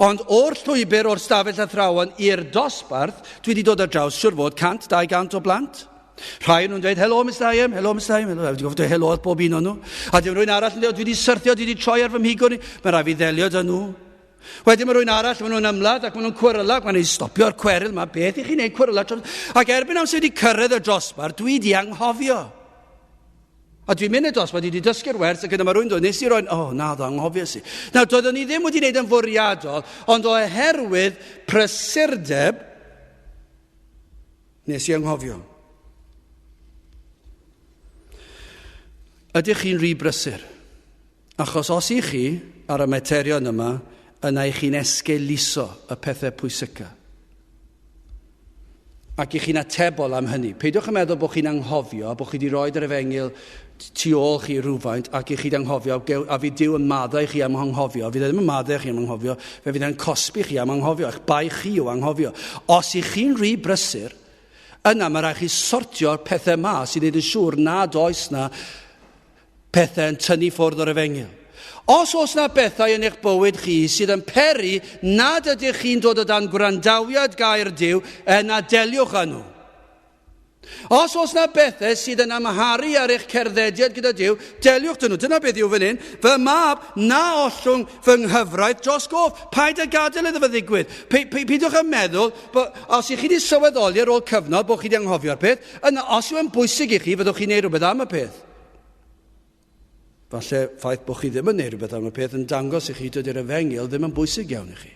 Ond o'r llwybr o'r stafell athrawon i'r dosbarth, dwi wedi dod ar draws siŵr fod 100-200 o blant. Rhai nhw'n dweud, helo, Mr Iam, helo, Mr Iam. Dwi'n gofio dweud helo at bob un o'n nhw. A dim rwy'n arall yn dweud, dwi wedi syrthio, dwi wedi troi ar fy mhigwr ni. Mae rai fi ddelio dyn nhw. Wedyn mae rwy'n arall, maen nhw'n ymladd ac maen nhw'n cwryla, maen nhw'n stopio'r cweryl yma, beth i chi wneud cwryla? Ac erbyn amser wedi cyrraedd y dosbarth, dwi wedi anghofio. A dwi'n mynd y dosbarth, wedi dysgu'r wers, ac yna mae rwy'n dweud, nes i roi'n, na, ddo anghofio si. Nawr, doeddwn ni ddim wedi gwneud yn fwriadol, ond oherwydd prysurdeb, nes i anghofio. Ydych chi'n rhy brysur? Achos os i chi, ar y materion yma, yna i chi'n esgeuluso y pethau pwysica. Ac i chi'n atebol am hynny. Peidiwch yn meddwl bod chi'n anghofio, bod chi wedi roed yr efengyl tu ôl chi rhywfaint, ac i chi'n anghofio, a fi Duw yn maddau chi am anghofio. Fi ddim yn maddau chi am anghofio, fe fydd e'n cosbi chi am anghofio, eich bai chi o anghofio. Os i chi'n rhy brysur, yna mae rhaid chi sortio'r pethau mas i ddweud yn siŵr nad oes na pethau yn tynnu ffwrdd o'r efengyl. Os oes na bethau yn eich bywyd chi sydd yn peri nad ydych chi'n dod o dan gwrandawiad gair Duw, yna deliwch â nhw. Os oes na bethau sydd yn amharu ar eich cerddediad gyda Duw, deliwch dyn nhw. Dyna beth yw fan hyn. Fy mab na ollwng fy nghyfraith dros gof. Paid a gadael iddo fe ddigwydd. Peidiwch yn meddwl, os i chi wedi sylweddoli ar ôl cyfnod bod chi wedi anghofio'r peth, yna os yw yn bwysig i chi, fyddwch chi'n neud rhywbeth am y peth. Falle ffaith bod chi ddim yn neud rhywbeth am y peth yn dangos i chi dydy'r efengyl ddim yn bwysig iawn i chi.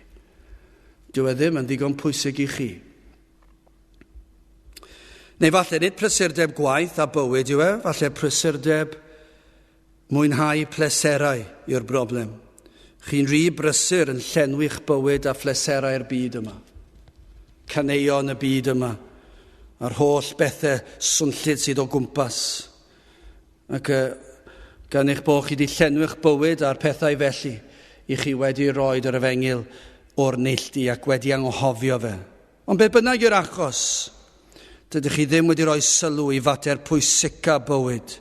Dyw e ddim yn ddigon pwysig i chi. Neu falle nid prysurdeb gwaith a bywyd yw e, falle prysurdeb mwynhau pleserau yw'r broblem. Chi'n rhy brysur yn llenwi'ch bywyd a phleserau'r byd yma. Caneuon y byd yma. A'r holl bethau swnllyd sydd o gwmpas. Ac gan eich bod chi wedi llenwi'ch bywyd a'r pethau felly, i chi wedi roed yr efengyl o'r neilltu ac wedi anghofio fe. Ond beth bynnag yw'r achos, dydych chi ddim wedi rhoi sylw i fater pwysica bywyd.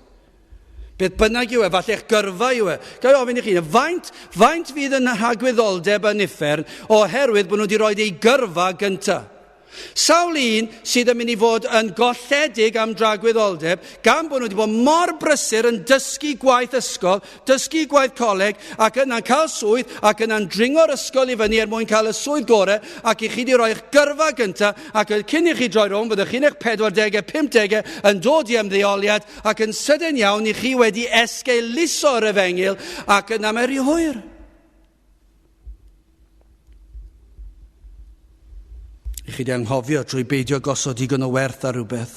Beth bynnag yw e, falle eich gyrfa yw e. Gael ofyn i chi, faint fydd yn rhagwyddoldeb yn uffern oherwydd bod nhw wedi rhoi ei gyrfa gyntaf. Sawl un sydd yn mynd i fod yn golledig am dragwyddoldeb gan bod nhw wedi bod mor brysur yn dysgu gwaith ysgol, dysgu gwaith coleg ac yna'n cael swydd ac yna'n dringo'r ysgol i fyny mwyn cael y swydd gorau ac i chi wedi rhoi eich gyrfa gyntaf ac cyn i chi droi rownd fyddwch chi'n eich 40, 50 yn dod i ymddeoliad ac yn sydyn iawn i chi wedi esgeuluso'r efengyl ac yna mae rhy hwyr. I chi wedi anghofio trwy beidio gosod digon o werth ar rhywbeth.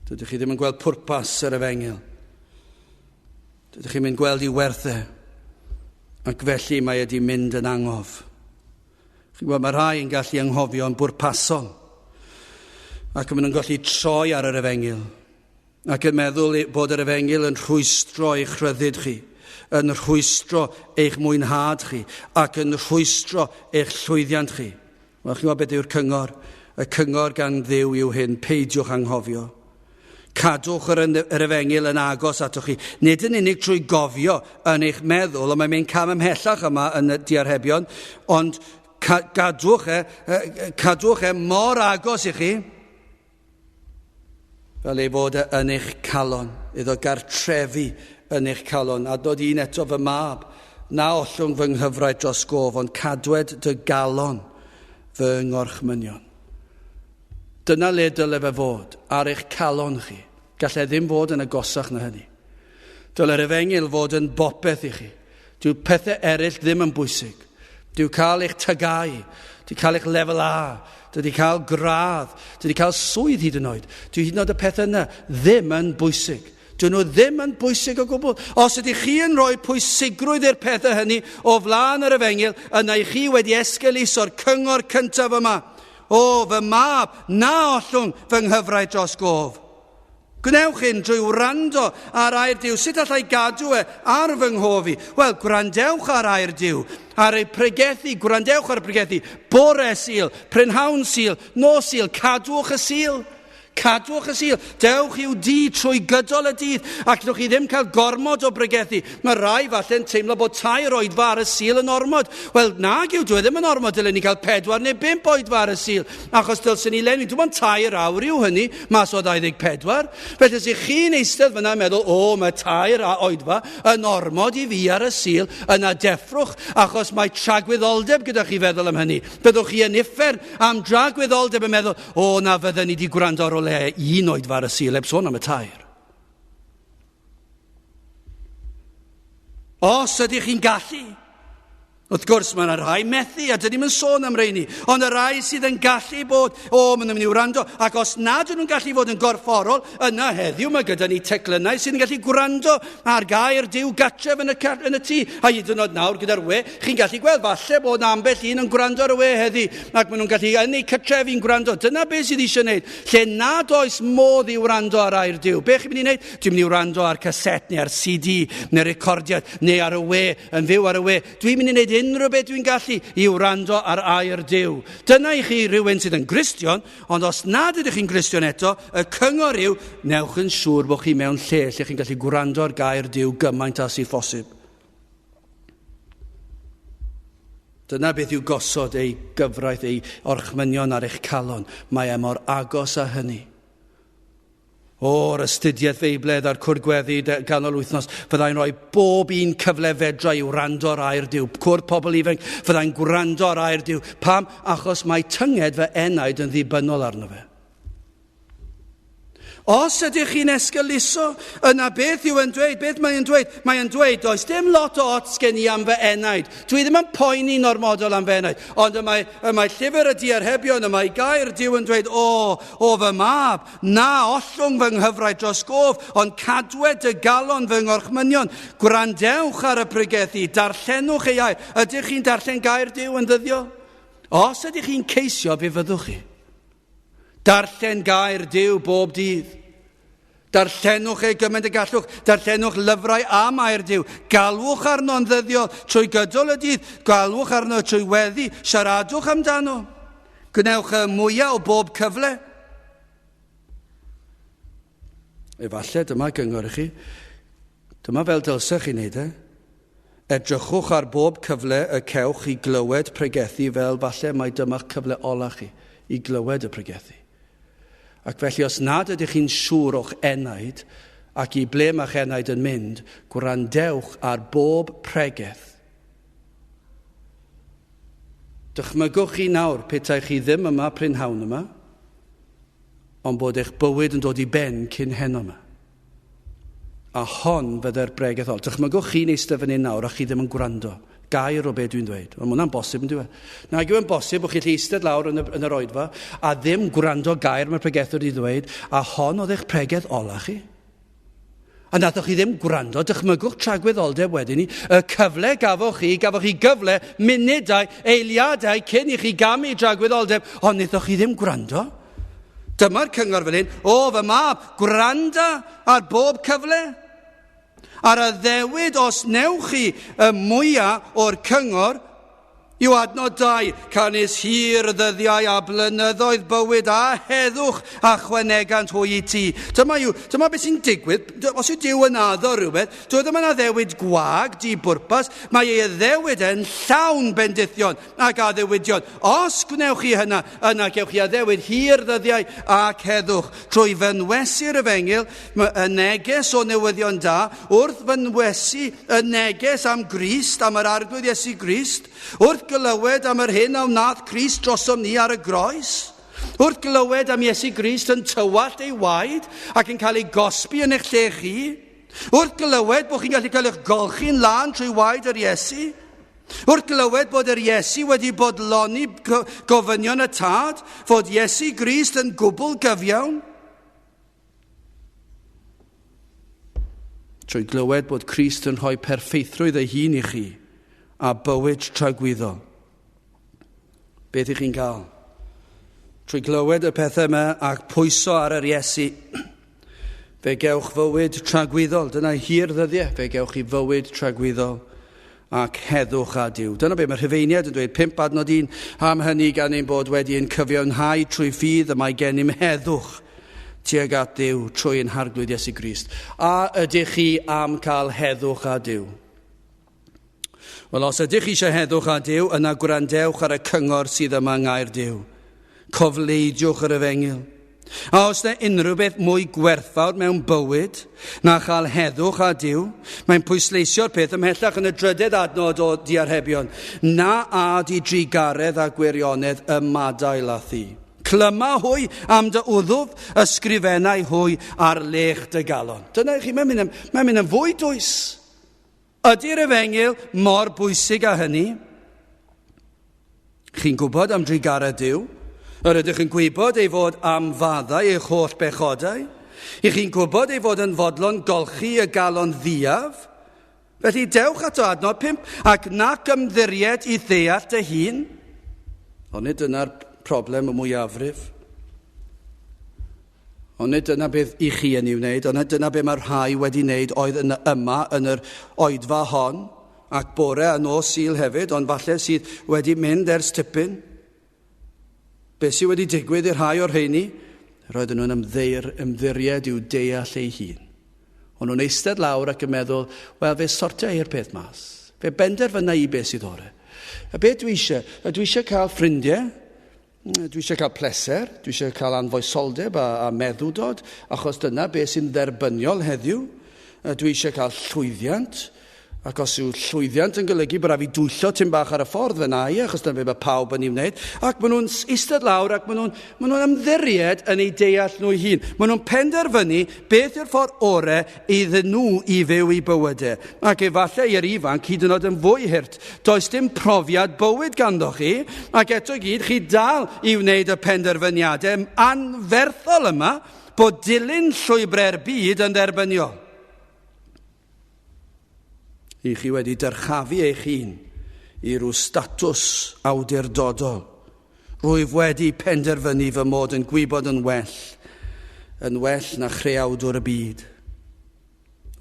Dydych chi ddim yn gweld pwrpas yr efengyl. Dydych chi'n mynd gweld ei werthau. Ac felly mae wedi mynd yn angof. Chi'n gweld mae rhai yn gallu anghofio yn bwrpasol. Ac yn gallu troi ar yr efengyl. Ac yn meddwl bod yr efengyl yn rhwystro eich rhyddid chi. Yn rhwystro eich mwynhad chi ac yn rhwystro eich llwyddiant chi. Wel, chi'n gwybod beth yw'r cyngor? Y cyngor gan Dduw yw hyn, peidiwch anghofio. Cadwch yr efengyl yn agos atoch chi. Nid yn unig trwy gofio yn eich meddwl, ond mae'n mynd cam ymhellach yma yn y diarhebion, ond cadwch e mor agos i chi, fel ei fod yn eich calon, iddo gartrefi yn eich calon, a dod un eto fy mab, na ollwng fy nghyfraith dros gof, ond cadwed dy galon fy ngorchmynion. Dyna le dyle fe fod, ar eich calon chi. Gallai ddim fod yn agosach na hynny. Dyle'r efengyl fod yn bopeth i chi. Dyw pethau eraill ddim yn bwysig. Dyw cael eich tygau, dyw cael eich lefel A, dyw cael gradd, dyw cael swydd hyd yn oed. Dyw hyd yn oed y pethau yna ddim yn bwysig. Dyn nhw ddim yn bwysig o gwbl. Os ydych chi yn rhoi pwysigrwydd i'r pethau hynny o flaen yr efengyl, yna i chi wedi esgeuluso'r cyngor cyntaf yma. O, fy mab, na ollwng fy nghyfraith dros gof. Gwnewch hyn drwy wrando ar air Duw. Sut allai gadw ar fy nghofi? Wel, gwrandewch ar air Duw. Ar ei pregethu, gwrandewch ar y pregethu. Bore sil, prynhawn sil, nos sil, cadwch y sil. Cadwch y Sul. Dewch i'w dydd trwy gydol y dydd. Ac ydwch chi ddim cael gormod o bregethu. Mae rai falle'n teimlo bod 2 oedfa ar y Sul yn ormod. Wel, nag yw, dwi ddim yn ormod. Dylen ni cael 4 neu 5 oedfa ar y Sul. Achos dylsyn ni lenwi. Dwi'n bod 2 awr yw hynny, mas o 24. Felly, os ych chi'n eistedd fyna meddwl, mae 2 oedfa yn ormod i fi ar y Sul, yna deffrwch, achos mae tragwyddoldeb gyda chi feddwl am hynny. Byddwch chi yn uffern am dragwyddoldeb yn meddwl, na fydden ni wedi gwrando ar o le 1 oedfa ar y Sul, heb sôn am y 2. Os ydych chi'n gallu, wrth gwrs mae yna rai methu, a dyn ni'n sôn am reini, ond y rai sydd yn gallu bod, maen nhw'n mynd i wrando, ac os nad ydyn nhw'n gallu bod yn gorfforol, yna heddiw mae gyda ni teclynnau sydd yn gallu gwrando ar gair Duw gatref yn y tŷ, a hyd yn oed nawr gyda'r we, chi'n gallu gweld falle bod ambell un yn gwrando ar y we heddi, ac maen nhw'n gallu yn eu cytref i'n gwrando. Dyna beth sydd eisiau gwneud, lle nad oes modd i wrando ar air Duw. Be chi'n mynd i wneud? Dwi'n mynd i wrando ar caset, neu ar CD, neu recordiad, neu ar y we, yn fyw ar y we. Dwi'n mynd i wneud unrhyw beth dwi'n gallu i wrando ar air Duw. Dyna i chi rhywun sydd yn Gristion, ond os nad ydych chi'n Gristion eto, y cyngor yw, newch yn siŵr bod chi mewn lle lle chi'n gallu gwrando ar gair Duw gymaint a sy'n ffosib. Dyna beth yw gosod ei gyfraith, ei orchmynion ar eich calon. Mae mor agos â hynny. O'r astudiaeth feibledd a'r cwrdd gweddi ganol wythnos, fyddai'n rhoi bob un cyfle fedra i wrando ar air Duw. Cwrdd pobl ifanc, fyddai'n gwrando ar air Duw. Pam? Achos mae tynged fy enaid yn ddibynnol arno fe. Os ydych chi'n esgyluso, yna beth yw yn dweud? Beth mae'n dweud? Mae'n dweud, does dim lot o ots gen i am fy enaid. Dwi ddim yn poeni normodol am fy enaid. Ond y mae llyfr y diarhebion, y mae gair Duw yn dweud, o fy mab, na ollwng fy nghyfraith dros gof, ond cadwed y galon fy ngorchmynion. Gwrandewch ar y pregethu, darllenwch ei air. Ydych chi'n darllen gair Duw yn ddyddiol? Os ydych chi'n ceisio, fe fyddwch chi. Darllen gair Duw bob dydd. Darllenwch ei gymaint y gallwch. Darllenwch lyfrau am air Duw. Galwch arno'n ddyddiol trwy gydol y dydd. Galwch arno trwy weddi. Siaradwch amdano. Gwnewch y mwyaf o bob cyfle. Efallai, dyma gyngor i chi. Dyma fel dylsech chi'n neud, Edrychwch ar bob cyfle y cewch i glywed pregethu fel falle mae dyma'ch cyfle ola chi i glywed y pregethu. Ac felly os nad ydych chi'n siŵr o'ch enaid ac i ble mae'ch enaid yn mynd, gwrandewch ar bob pregeth. Dychmygwch chi nawr petai chi ddim yma prynhawn yma, ond bod eich bywyd yn dod i ben cyn heno yma. A hon fydde'r bregeth ol. Dychmygwch chi'n eistedd fan hyn nawr a chi ddim yn gwrando. Gair o beth dwi'n dweud. Ond hwnna'n bosib yn dweud. Nag yw yn bosib bod chi'n eistedd lawr yn yr oedfa a ddim gwrando gair mae'r pregethwr wedi dweud, a hon oedd eich pregeth ola chi. A nathoch chi ddim gwrando, dychmygwch tragwyddoldeb wedyn ni, y cyfle gafoch chi gyfle, munudau, eiliadau cyn i chi gamu tragwyddoldeb, ond nathoch chi ddim gwrando. Dyma'r cyngor fel hyn, fy mab, gwranda ar bob cyfle. Ar y ddewyd os newch chi y mwyaf o'r cyngor, yw adnod 2, canis hir ddyddiau a blynyddoedd bywyd a heddwch a chwanegant hwy i ti. Dyma beth sy'n digwydd. Os yw Duw yn addo rhywbeth, doedd yma na ddewyd gwag, di bwrpas, mae ei ddewyd yn llawn bendithion ac addewidion. Os gwnewch chi hynna, yna gewch chi addewyd hir ddyddiau ac heddwch. Trwy fynwesu'r efengil, y neges o newyddion da, wrth fynwesu y neges am Grist, am yr arglwydd Iesu Grist, wrth glywed am yr hyn a wnaeth Crist drosom ni ar y groes, wrth glywed am Iesu Grist yn tywallt ei waed ac yn cael ei gosbi yn eich lle chi, wrth glywed bod chi'n gallu cael eich golchi'n lan trwy waed yr Iesu, wrth glywed bod yr Iesu wedi bodloni gofynion y tad, fod Iesu Grist yn gwbl gyfiawn, trwy glywed bod Crist yn rhoi perffeithrwydd ei hun i chi a bywyd tragwyddol. Beth ych chi'n cael? Trwy glywed y pethau yma ac pwyso ar yr Iesu, fe gewch fywyd tragwyddol. Dyna hir ddyddiau, fe gewch chi fywyd tragwyddol ac heddwch a Duw. Dyna be mae'r Rhufeiniad yn dweud 5 adnod 1, am hynny gan ein bod wedi yn cyfiawnhau trwy ffydd y mae gennym heddwch tuag at Duw trwy ein harglwydd Iesu Grist? A ydych chi am cael heddwch a Duw? Wel, os ydych chi eisiau heddwch a Duw, yna gwrandewch ar y cyngor sydd yma yng Ngaer Duw. Cofleidiwch yr Efengyl. A os yna unrhyw beth mwy gwerthfawr mewn bywyd na chael heddwch a Duw, mae'n pwysleisio'r peth ymhellach yn y drydedd adnod o diarhebion. Na ad I drigaredd a gwirionedd y madail a thi. Clyma hwy am dy wddwf, ysgrifennau hwy ar lech dy galon. Dyna chi, mae'n mynd yn fwy dwys. Ydy'r Efengyl mor bwysig â hynny? Chi'n gwybod am drigaredd Duw? Yr ydych yn gwybod ei fod am faddau eich holl bechodau? I chi'n gwybod ei fod yn fodlon golchi y galon ddiaf? Felly dewch ato adnod 5, ac nac ymddiried I ddeall dy hun. Ond nid dyna'r problem y mwyafrif. Ond nid dyna beth I chi yn ei wneud, ond nid dyna beth mae'r rhai wedi wneud oedd yma yn yr oedfa hon, ac bore a nos Sul hefyd, ond falle sydd wedi mynd ers tipyn. Beth sydd wedi digwydd i'r rhai o'r rheini? Roedden nhw'n ymddiried i'w deall ei hun. Ond nhw'n eistedd lawr ac yn meddwl, wel, fe sortio i'r peth mas. Fe benderfyna I beth sydd ore. A beth dwi eisiau? Dwi eisiau cael ffrindiau, dwi eisiau cael pleser, dwi eisiau cael anfoesoldeb a meddwdod, achos dyna beth sy'n dderbyniol heddiw. Dwi eisiau cael llwyddiant, ac os yw llwyddiant yn golygu bod fi dwyllo tym bach ar y ffordd fyna I, achos dyna fe pawb yn ei wneud, ac maen nhw'n eistedd lawr ac maen nhw'n ymddiried yn ei deall nhw hun. Maen nhw'n penderfynu beth yw'r ffordd ore iddyn nhw I fyw I bywydau. Ac efallai i'r ifanc hyd yn oed yn fwy hirt. Does dim profiad bywyd ganddoch chi, ac eto gyd chi dal I wneud y penderfyniadau anferthol yma bod dilyn llwybrau'r byd yn dderbyniol. I chi wedi dyrchafu eich hun I rhyw statws awdurdodol. Rwyf wedi penderfynu fy mod yn gwybod yn well na chreawdwr y byd.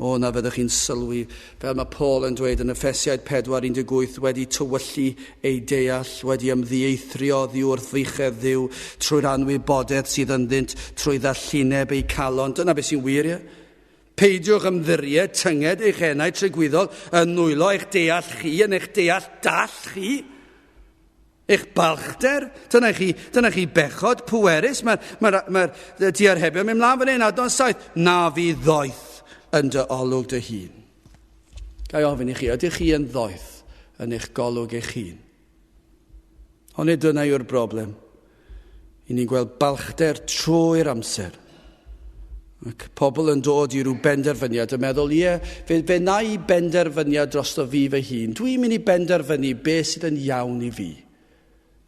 O, na fyddwch chi'n sylwi, fel mae Paul yn dweud yn Effesiaid 4:18, wedi tywyllu ei deall, wedi ymddieithrio wrth ddichedd Dduw trwy'r anwybodeth sydd ynddynt trwy ddarluneb ei calon. Dyna beth sy'n wir, ie? Peidiwch ymddiried tynged eich enau trigwyddol yn nwylo eich deall chi yn eich deall dall chi. Eich balchder, dyna chi bechod pwerus. Mae'r diarhebion mynd mlaen fan hyn adnod 7. Na fi ddoeth yn dy olwg dy hun. Gai ofyn I chi, ydych chi yn ddoeth yn eich golwg eich hun? Ond nid dyna yw'r broblem. I ni'n gweld balchder trwy'r amser. Ac pobl yn dod I rhyw benderfyniad yn meddwl, fe na I benderfyniad drosto fi fy hun. Dwi'n mynd I benderfynu beth sydd yn iawn I fi.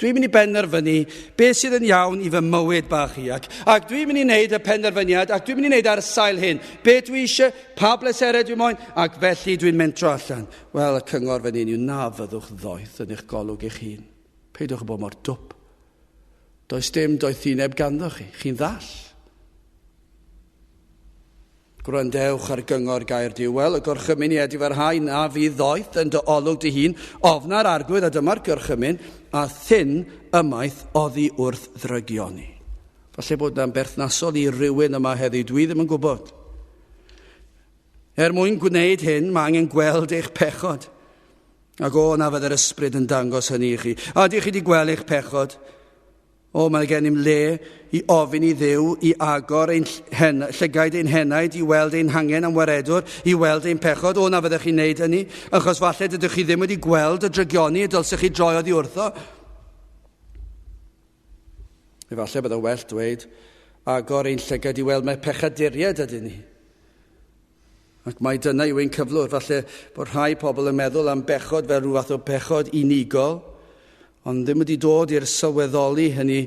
Dwi'n mynd I benderfynu beth sydd yn iawn I fy mywyd bach I. Ac dwi'n mynd I wneud y penderfyniad, ac dwi'n mynd I wneud ar y sail hyn. Beth dwi eisiau, pa bleserau dwi'n moyn, ac felly dwi'n mentro allan. Wel, y cyngor fan hyn yw na fyddwch ddoeth yn eich golwg eich hun. Peidwch yn bod mor dwp. Does dim doethineb ganddoch chi. Chi'n ddall. Gwrandewch ar gyngor gair Duw. Wel, y gorchymyniad I farhau na fi ddoeth yn dy olwg dy hun, ofna'r arglwydd, a dyma'r gorchymyn, a thyn ymaith oddi wrth ddrygioni. Falle bod na'n berthnasol I rywun yma heddiw, dwi ddim yn gwybod. Mwyn gwneud hyn, mae angen gweld eich pechod. Ac na fydd yr ysbryd yn dangos hynny I chi. A ydych chi wedi gweld eich pechod? Mae gen I'm le I ofyn I Dduw, I agor llygaid ein henaid, I weld ein hangen am waredwr, I weld ein pechod. Na fyddech chi'n neud hynny, achos falle dydych chi ddim wedi gweld y drygioni, dylsech chi droi oddi wrtho. Falle bydde well dweud, agor ein llygaid I weld mae pechaduriad ydyn ni. Ac mae dyna yw ein cyflwr. Falle bod rhai pobl yn meddwl am bechod fel rhyw fath o bechod unigol, ond ddim wedi dod i'r sylweddoli hynny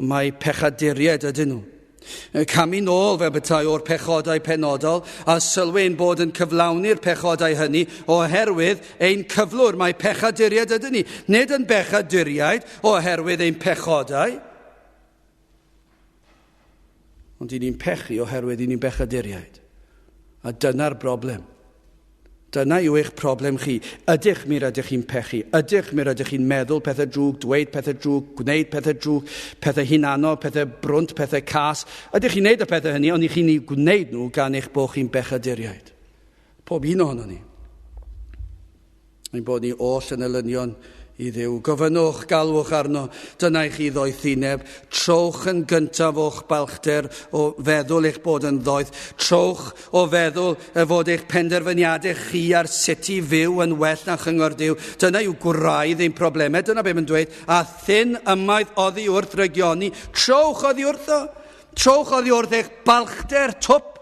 mae pechaduriad ydyn nhw. Camu nôl fel betai o'r pechodau penodol a sylwi'n bod yn cyflawni'r pechodau hynny oherwydd ein cyflwr mae pechaduriad ydyn ni. Nid yn bechaduriaid oherwydd ein pechodau, ond I ni'n pechu oherwydd I ni'n bechaduriaid. A dyna'r broblem. Dyna yw eich problem chi. Ydych mi rydych chi'n pechu? Ydych mi rydych chi'n meddwl pethau drwg, dweud pethau drwg, gwneud pethau drwg, pethau hunanol, pethau brwnt, pethau cas? Ydych chi'n neud y pethau hynny, ond i chi'n ei gwneud nhw gan eich bod chi'n bechaduriaid? Pob un ohono ni. Ein bod ni oll yn elynion i Dduw. Gofynnwch, galwch arno, dyna i chi ddoethineb. Trowch yn gyntaf o'ch balchder o feddwl eich bod yn ddoeth. Trowch o feddwl fod eich penderfyniadau chi ar sut i fyw yn well na chyngor Duw. Dyna yw gwraidd ein problemau. Dyna be mae'n dweud. A thyn ymaith oddi wrth regioni. Trowch oddi wrtho. Trowch oddi wrth eich balchder twp.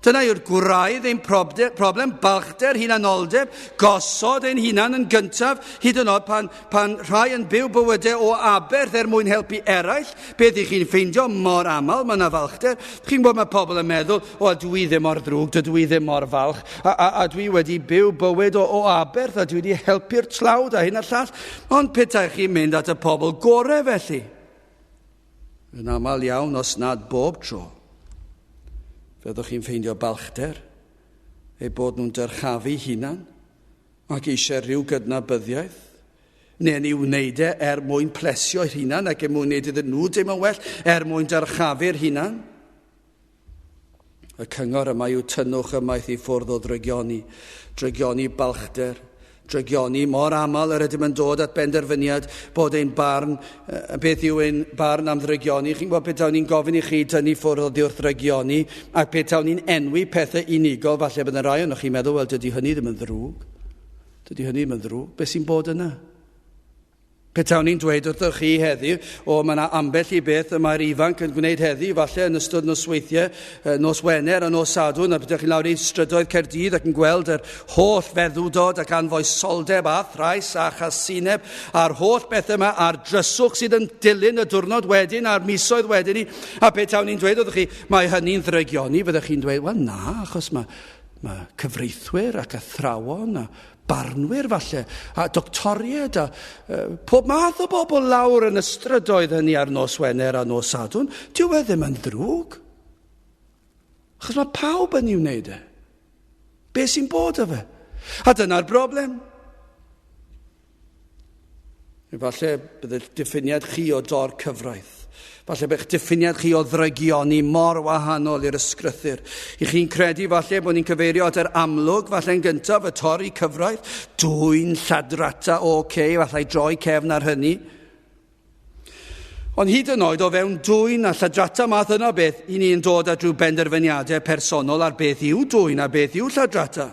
Dyna yw'r gwraidd ein problem, balchder, hunanoldeb, gosod ein hunan yn gyntaf, hyd yn oed pan rhai yn byw bywydau o aberth mwyn helpu eraill, beth i chi'n ffeindio mor aml, mae yna falchder. Chi'n bod mae pobl yn meddwl, dwi ddim mor ddrwg, dwi ddim mor falch, a dwi wedi byw bywyd o aberth, a dwi wedi helpu'r tlawd a hyn a llall. Ond petai chi'n mynd at y pobl gorau felly? Yn aml iawn os nad bob tro. Fyddwch chi'n ffeindio balchder, eu bod nhw'n dyrchafu hunan, ac eisiau rhyw gydnabyddiaeth, neu'n i'w wneud mwyn plesio'r hunan, ac mwyn wneud iddyn nhw dim yn well, mwyn dyrchafu'r hunan. Y cyngor yma yw tynnwch ymaith i ffwrdd o drygioni balchder, drygioni mor aml yr ydym yn dod at benderfyniad bod ein barn, beth yw ein barn am ddrygioni. Chi'n gwybod beth ni'n gofyn i chi tynnu ffwrdd o ddrygioni, ac beth ni'n enwi pethau unigol, falle bydd yn rai o'n chi'n meddwl, wel, dydy hynny ddim yn ddrwg. Dydy hynny ddim yn ddrwg. Beth sy'n bod yna? Petawn ni'n dweud wrthoch chi heddiw, mae yna ambell i beth mae'r ifanc yn gwneud heddiw, falle yn ystod nosweithiau, nos Wener a nos Sadwrn, a byddwch chi'n lawr i strydoedd Caerdydd ac yn gweld yr holl feddwdod ac anfoesoldeb a thrais a chasineb, a'r holl beth yma, a'r dryswch sydd yn dilyn y diwrnod wedyn, a'r misoedd wedyn ni, a petawn ni'n dweud wrthoch chi, mae hynny'n ddrygioni, byddwch chi'n dweud, wel na, achos mae cyfreithwyr ac athrawon a barnwyr falle, a doctoried, a pob math o bobl lawr yn y strydoedd hynny ar nos Wener a nos Sadwrn, dyw e ddim yn ddrwg. Achos mae pawb yn ei wneud e. Be sy'n bod o fe? A dyna'r broblem. Falle bydd diffiniad chi o dor cyfraith. Falle bych diffiniad chi o ddrygioni mor wahanol i'r ysgrythyr. I chi'n credu falle bod ni'n cyfeirio at yr amlwg, falle yn gyntaf y torri cyfraith, dwy'n lladrata falle droi cefn ar hynny. Ond hyd yn oed o fewn dwy'n a lladrata math yna beth, i ni'n dod at rhyw benderfyniadau personol ar beth yw dwy'n a beth yw lladrata.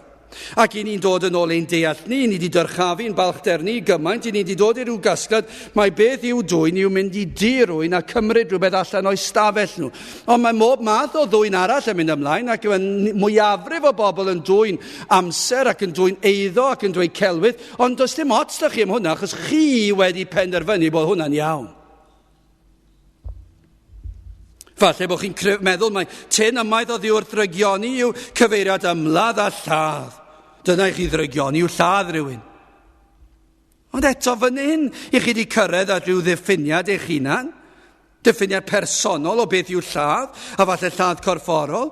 Ac i ni'n dod yn ôl ein deall ni wedi dyrchafu'n balchder ni gymaint, i ni wedi dod i ryw gasgliad, mae beth yw dwy'n yw mynd i dirwyn a cymryd rhywbeth allan o'i stafell nhw. Ond mae mob math o ddwy'n arall yn mynd ymlaen, ac yw mwyafrif o bobl yn dwy'n amser ac yn dwy'n eiddo ac yn dwy'n celwydd, ond does dim ots da chi am hwnna, achos chi wedi penderfynu bod hwnna'n iawn. Falle bod chi'n meddwl mai tyn ymaith o ddiwrth drygioni yw cyfeiriad ymladd a lladd. Dyna i chi ddrygioni yw lladd rhywun. Ond eto fan hyn, i chi wedi cyrraedd at rhyw ddiffiniad eich hunan, diffiniad personol o beth yw lladd, a falle lladd corfforol.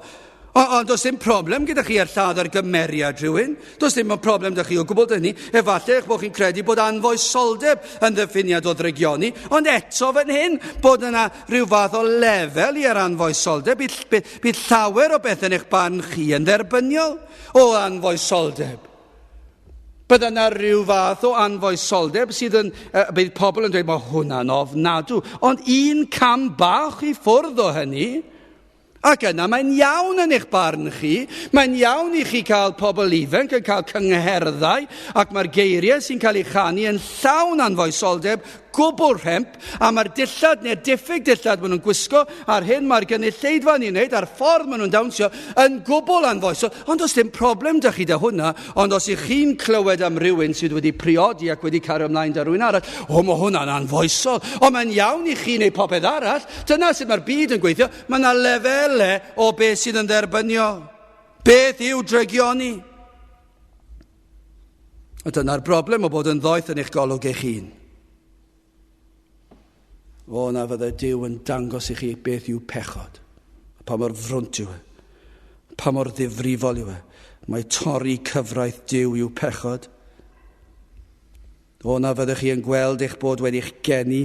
Ond does dim problem gyda chi ar lladd ar gymeriad rhywun. Does dim problem da chi o gwbl hynny. Efallai eich bod chi'n credu bod anfoesoldeb yn ddiffiniad o ddrygioni. Ond eto fan hyn, bod yna rhyw fath o lefel i'r anfoesoldeb. Bydd llawer o beth yn eich barn chi yn dderbyniol o anfoesoldeb. Bydd yna rhyw fath o anfoesoldeb sydd yn... bydd pobl yn dweud, mae hwnna'n ofnadw. Ond un cam bach i ffwrdd o hynny... Ac yna mae'n iawn yn eich barn chi, mae'n iawn i chi cael pobl ifanc yn cael cyngherddau, ac mae'r geiriau sy'n cael eu chanu yn llawn anfoesoldeb, gwbl rhemp, a mae'r dillad neu'r diffyg dillad maen nhw'n gwisgo, a'r hyn mae'r gynulleidfa ni'n neud, a'r ffordd maen nhw'n dawnsio, yn gwbl anfoesol. Ond os dim problem da chi da hwnna, ond os ych chi'n clywed am rywun sydd wedi priodi ac wedi cario ymlaen da rywun arall, mae hwnna'n anfoesol. Ond mae'n iawn i chi neu popeth arall. Dyna sut mae'r byd yn gweithio. Mae yna lefelau o beth sydd yn dderbyniol. Beth yw drygioni? A dyna'r broblem o bod yn ddoeth yn eich golwg eich hun. O na fydde Duw yn dangos i chi beth yw pechod. Pa mor frwnt yw e. Pa mor ddifrifol yw e. Mae torri cyfraith Duw i'w pechod. O na fyddwch chi yn gweld eich bod wedi'ch geni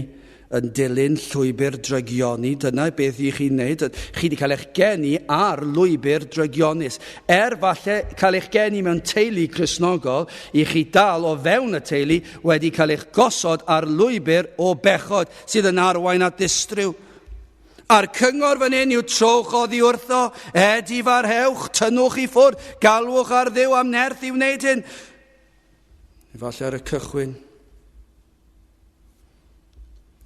yn dilyn llwybr drygioni. Dyna beth i chi'n neud. Chi wedi cael eich geni ar lwybr drygionus. Falle cael eich geni mewn teulu Cristnogol, i chi dal o fewn y teulu wedi cael eich gosod ar lwybr o bechod sydd yn arwain at ddistryw. A'r cyngor fan hyn yw trowch oddi wrtho, edifarhewch, tynnwch i ffwrdd, galwch ar Dduw am nerth i wneud hyn. Falle ar y cychwyn,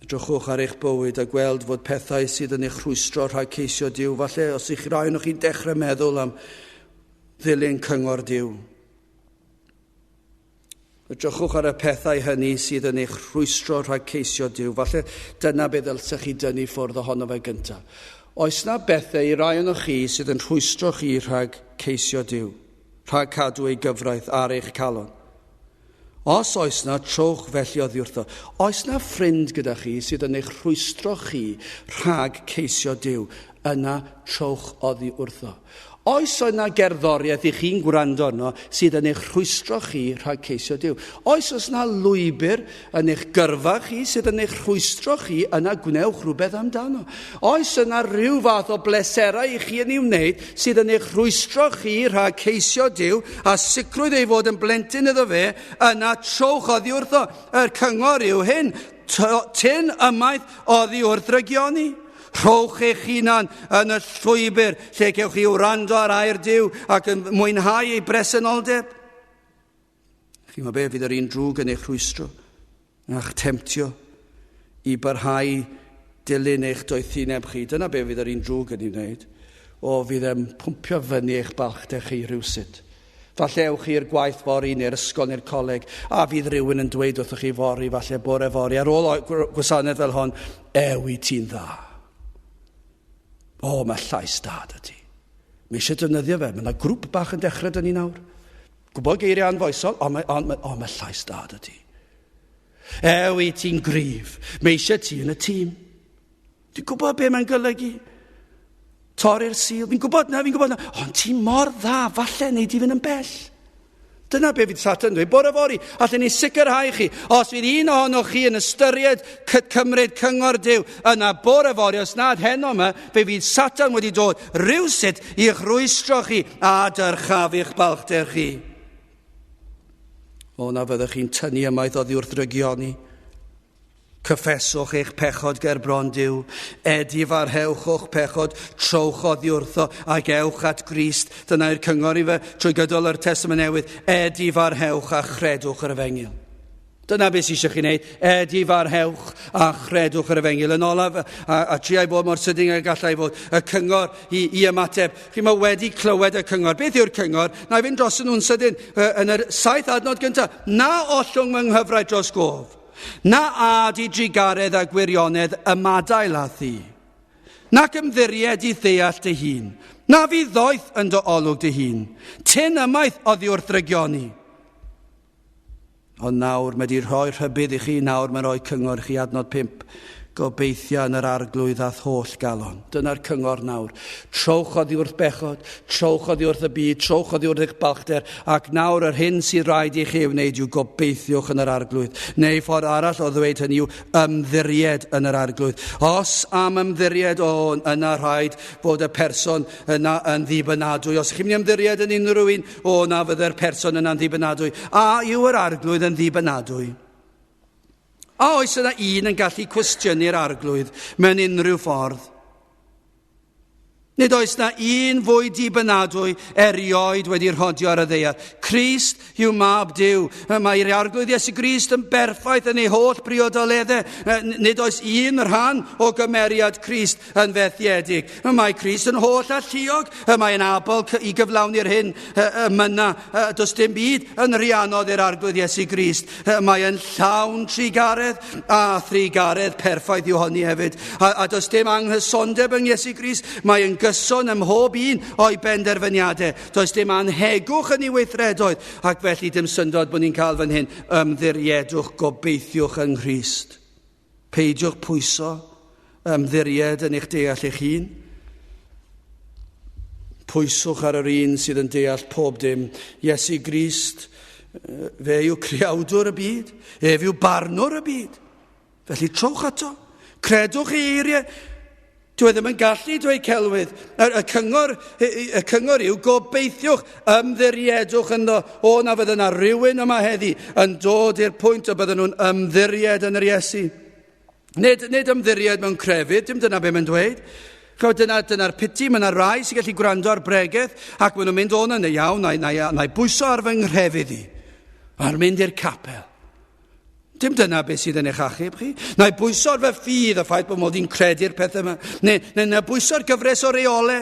edrychwch ar eich bywyd a gweld fod pethau sydd yn eich rhwystro rhag ceisio Duw. Falle os ych rai o'ch chi'n dechrau meddwl am ddilyn cyngor Duw. Edrychwch ar y pethau hynny sydd yn eich rhwystro rhag ceisio Duw. Falle dyna beth ddylsech chi dynnu ffwrdd ohono fe gyntaf. Oes na bethau i rai o'ch chi sydd yn rhwystro chi rhag ceisio Duw, rhag cadw ei gyfraith ar eich calon? Os oes na, trowch felly oddi wrtho. Oes na ffrind gyda chi sydd yn eich rhwystro chi rhag ceisio Duw, yna trowch oddi wrtho. Oes yna gerddoriaeth i chi'n gwrando arno sydd yn eich rhwystro chi rhag ceisio Duw? Oes na lwybr yn eich gyrfa chi sydd yn eich rhwystro chi, yna gwnewch rhywbeth amdano? Oes yna rhyw fath o bleserau i chi yn ei wneud sydd yn eich rhwystro chi rhag ceisio Duw, a sicrwydd ei fod yn blentyn iddo fe, yna trowch oddi wrtho. Yr cyngor yw hyn, tyn ymaith oddi wrth rygioni. Rhowch eich hunan yn y llwybr lle gewch chi wrando ar air Duw ac yn mwynhau ei bresenoldeb. Chi'n meddwl fydd yr un drwg yn eich rhwystro a'ch temtio i barhau dilyn eich doethineb chi. Dyna be fydd yr un drwg yn ei wneud. Fydd e'n pwmpio fyny eich balchdau chi rhywsut. Falle ewch chi'r gwaith fori neu'r ysgol neu'r coleg, a fydd rhywun yn dweud wrthych chi fori, falle bore fori, ar ôl gwasanaeth fel hon, ewi ti'n dda. Mae llais da dy ti. Mae eisiau defnyddio fe. Mae yna grŵp bach yn dechrau dyn ni nawr. Gwybod geiriau anfoesol, mae llais da dy ti. Ewi ti'n gryf. Mae eisiau ti yn y tîm. Dwi'n gwybod be mae'n golygu. Torri'r sil. Fi'n gwybod na. Ond ti'n mor dda, falle neu di fynd yn bell. Dyna be fydd Satan dweud. Bore fori, allan ni sicrhau chi, os fydd un ohonoch chi yn ystyried cymryd cyngor Duw, yna bore fori, os nad heno yma, fe fydd Satan wedi dod rywsut i'ch rwystro chi a dyrchaf i'ch balchder chi. Na fyddwch chi'n tynnu ymaith oddi wrth rygioni. Cyffeswch eich pechod ger bron Duw, edifarhewch o'ch pechod, trowch oddi wrtho ac ewch at Grist. Dyna'r cyngor i fe trwy gydol yr Testament Newydd, edifarhewch a chredwch yr Efengyl. Dyna beth sy'n eisiau chi wneud, edifarhewch a chredwch yr Efengyl. Yn olaf, a triau bod mor sydyn a gallai fod, y cyngor i ymateb. Chi mae wedi clywed y cyngor. Beth yw'r cyngor? Na i fynd dros nhw'n sydyn yn yr 7 adnod gyntaf. Na ollwng mewn nghyfraith dros gof. Na ad i drigaredd a gwirionedd ymadael a thi. Nac ymddiried i ddeall dy hun. Na fi ddoeth yn dy olwg dy hun. Tyn ymaith oddi wrth rygioni. Ond nawr mae di rhoi rhybydd i chi, nawr mae'n rhoi cyngor i chi adnod 5. Gobeithio yn yr arglwydd ath holl galon. Dyna'r cyngor nawr. Trowch oddi wrth bechod, trowch oddi wrth y byd, trowch oddi wrth eich balchder, ac nawr yr hyn sydd rhaid i chi wneud yw gobeithiwch yn yr arglwydd. Neu ffordd arall o ddweud hynny yw ymddiried yn yr arglwydd. Os am ymddiried yna rhaid bod y person yna yn ddibynadwy. Os chi'n mynd ymddiried yn unrhyw un, na fydde'r person yna'n ddibynadwy. A yw yr arglwydd yn ddibynadwy? A oes yna un yn gallu cwestiynu'r arglwydd mewn unrhyw ffordd? Nid oes na un fwy dibynadwy erioed wedi rhodio ar y ddaear. Crist yw mab Duw. Mae'r arglwydd Iesu Grist yn berffaith yn ei holl briodoleddau. Nid oes un rhan o gymeriad Crist yn fethiedig. Mae Crist yn holl alluog. Mae'n abol i gyflawni'r hyn myna. Does dim byd yn rhiannodd i'r arglwydd Iesu Grist. Mae'n llawn trigaredd a thrigaredd perffaith yw honni hefyd. A does dim anghysondeb yng Iesu Grist. Mae'n gyson ym mhob un o'i benderfyniadau. Does dim anhegwch yn ei weithredoedd, ac felly dim syndod bod ni'n cael fan hyn, ymddiriedwch, gobeithiwch yng Nghrist. Peidiwch pwyso ymddiried yn eich deall eich hun. pwyswch ar yr un sydd yn deall pob dim. Iesu Grist, fe yw creawdwr y byd, ef yw barnwr y byd. Felly trowch ato, credwch ei eiriau. Dwi ddim yn gallu dweud celwydd. Y cyngor yw gobeithiwch, ymddiriedwch ynddo. O na fydden na rhywun yma heddi yn dod i'r pwynt o bydden nhw'n ymddiried yn yr Iesu. Nid ymddiried mewn crefydd, dim dyna be mae'n dweud. Dyna'r piti, mae yna rai sy'n gallu gwrando ar bregaeth ac maen nhw'n mynd o'n yna iawn, na'i bwyso ar fy nghrefydd i, a'r mynd i'r capel. Dim dyna beth sydd yn eich achub chi. Na'i bwyso ar fy ffydd y ffaith bod mod i'n credu'r pethau yma. Neu bwyso ar gyfres o reolau.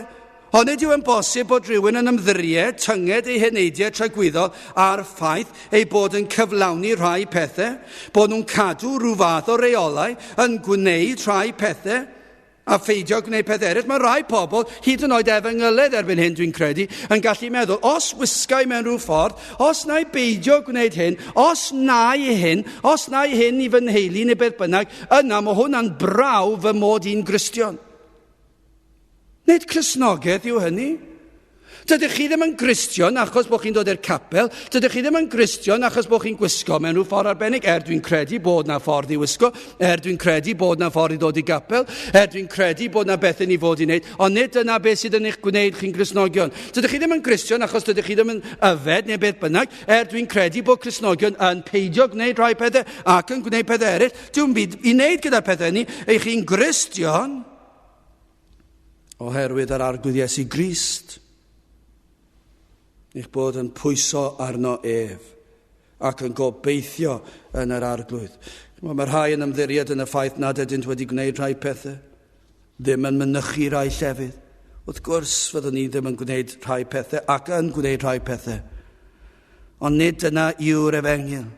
Ond nid yw yn bosib bod rhywun yn ymddiried, tynged ei heneidiau tragwyddol ar ffaith ei bod yn cyflawni rhai pethau, bod nhw'n cadw rhyw fath o reolau yn gwneud rhai pethau, a pheidio gwneud pethau eraill. Mae rai pobl, hyd yn oed efengyloedd erbyn hyn dwi'n credu, yn gallu meddwl, os wisgai mewn rhyw ffordd, os na i beidio gwneud hyn, os na i hyn i fy nheulu neu beth bynnag, yna mae hwnna'n braw fy mod i'n Gristion. Nid Cristnogaeth yw hynny. Dydych chi ddim yn Gristion achos bod chi'n dod i'r capel. Dydych chi ddim yn Gristion achos bod chi'n gwisgo mewn rhyw ffordd arbennig. Dwi'n credu bod na ffordd i wisgo. Dwi'n credu bod na ffordd i dod i gapel. Dwi'n credu bod na beth i fod i wneud. Ond nid yna beth sydd yn eich gwneud chi'n Gristnogion. Dydych chi ddim yn Gristion achos dydych chi ddim yn yfed neu beth bynnag. Dwi'n credu bod Cristnogion yn peidio gwneud rhai pethau ac yn gwneud pethau eraill. Dwi'n byd i wneud gyda pethau ni. Eich chi'n Gristion oherwydd yr arglwydd Iesu Grist. Eich bod yn pwyso arno ef ac yn gobeithio yn yr arglwydd. Mae rhai yn ymddiried yn y ffaith nad ydynt wedi gwneud rhai pethau, ddim yn mynychu rhai llefydd. Wrth gwrs fyddwn ni ddim yn gwneud rhai pethau ac yn gwneud rhai pethau. Ond nid yna yw'r efengyl.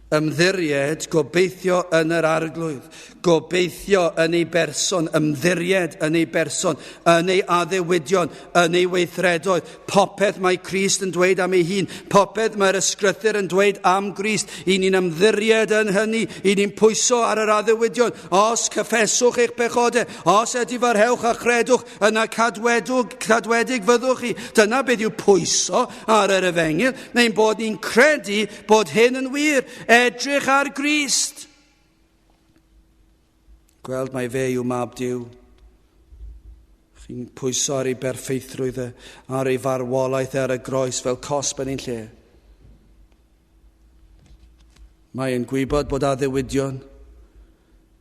Ymddiried, gobeithio yn yr arglwydd, gobeithio yn ei berson, ymddiried yn ei berson, yn ei addewidion, yn ei weithredoedd, popeth mae Crist yn dweud am ei hun, popeth mae'r ysgrythyr yn dweud am Grist, i ni'n ymddiried yn hynny, i ni'n pwyso ar yr addewidion, os cyffeswch eich pechodau, os edifarhewch a chredwch, yna cadwedig fyddwch chi. Dyna beth yw pwyso ar yr efengyl, neu'n bod ni'n credu bod hyn yn wir, edrych ar Grist. Gweld mai fe yw mab Duw. Chi'n pwyso ar ei berffeithrwydd, ar ei farwolaeth ar y groes fel cosb yn ein lle. Mae'n gwybod bod addewidion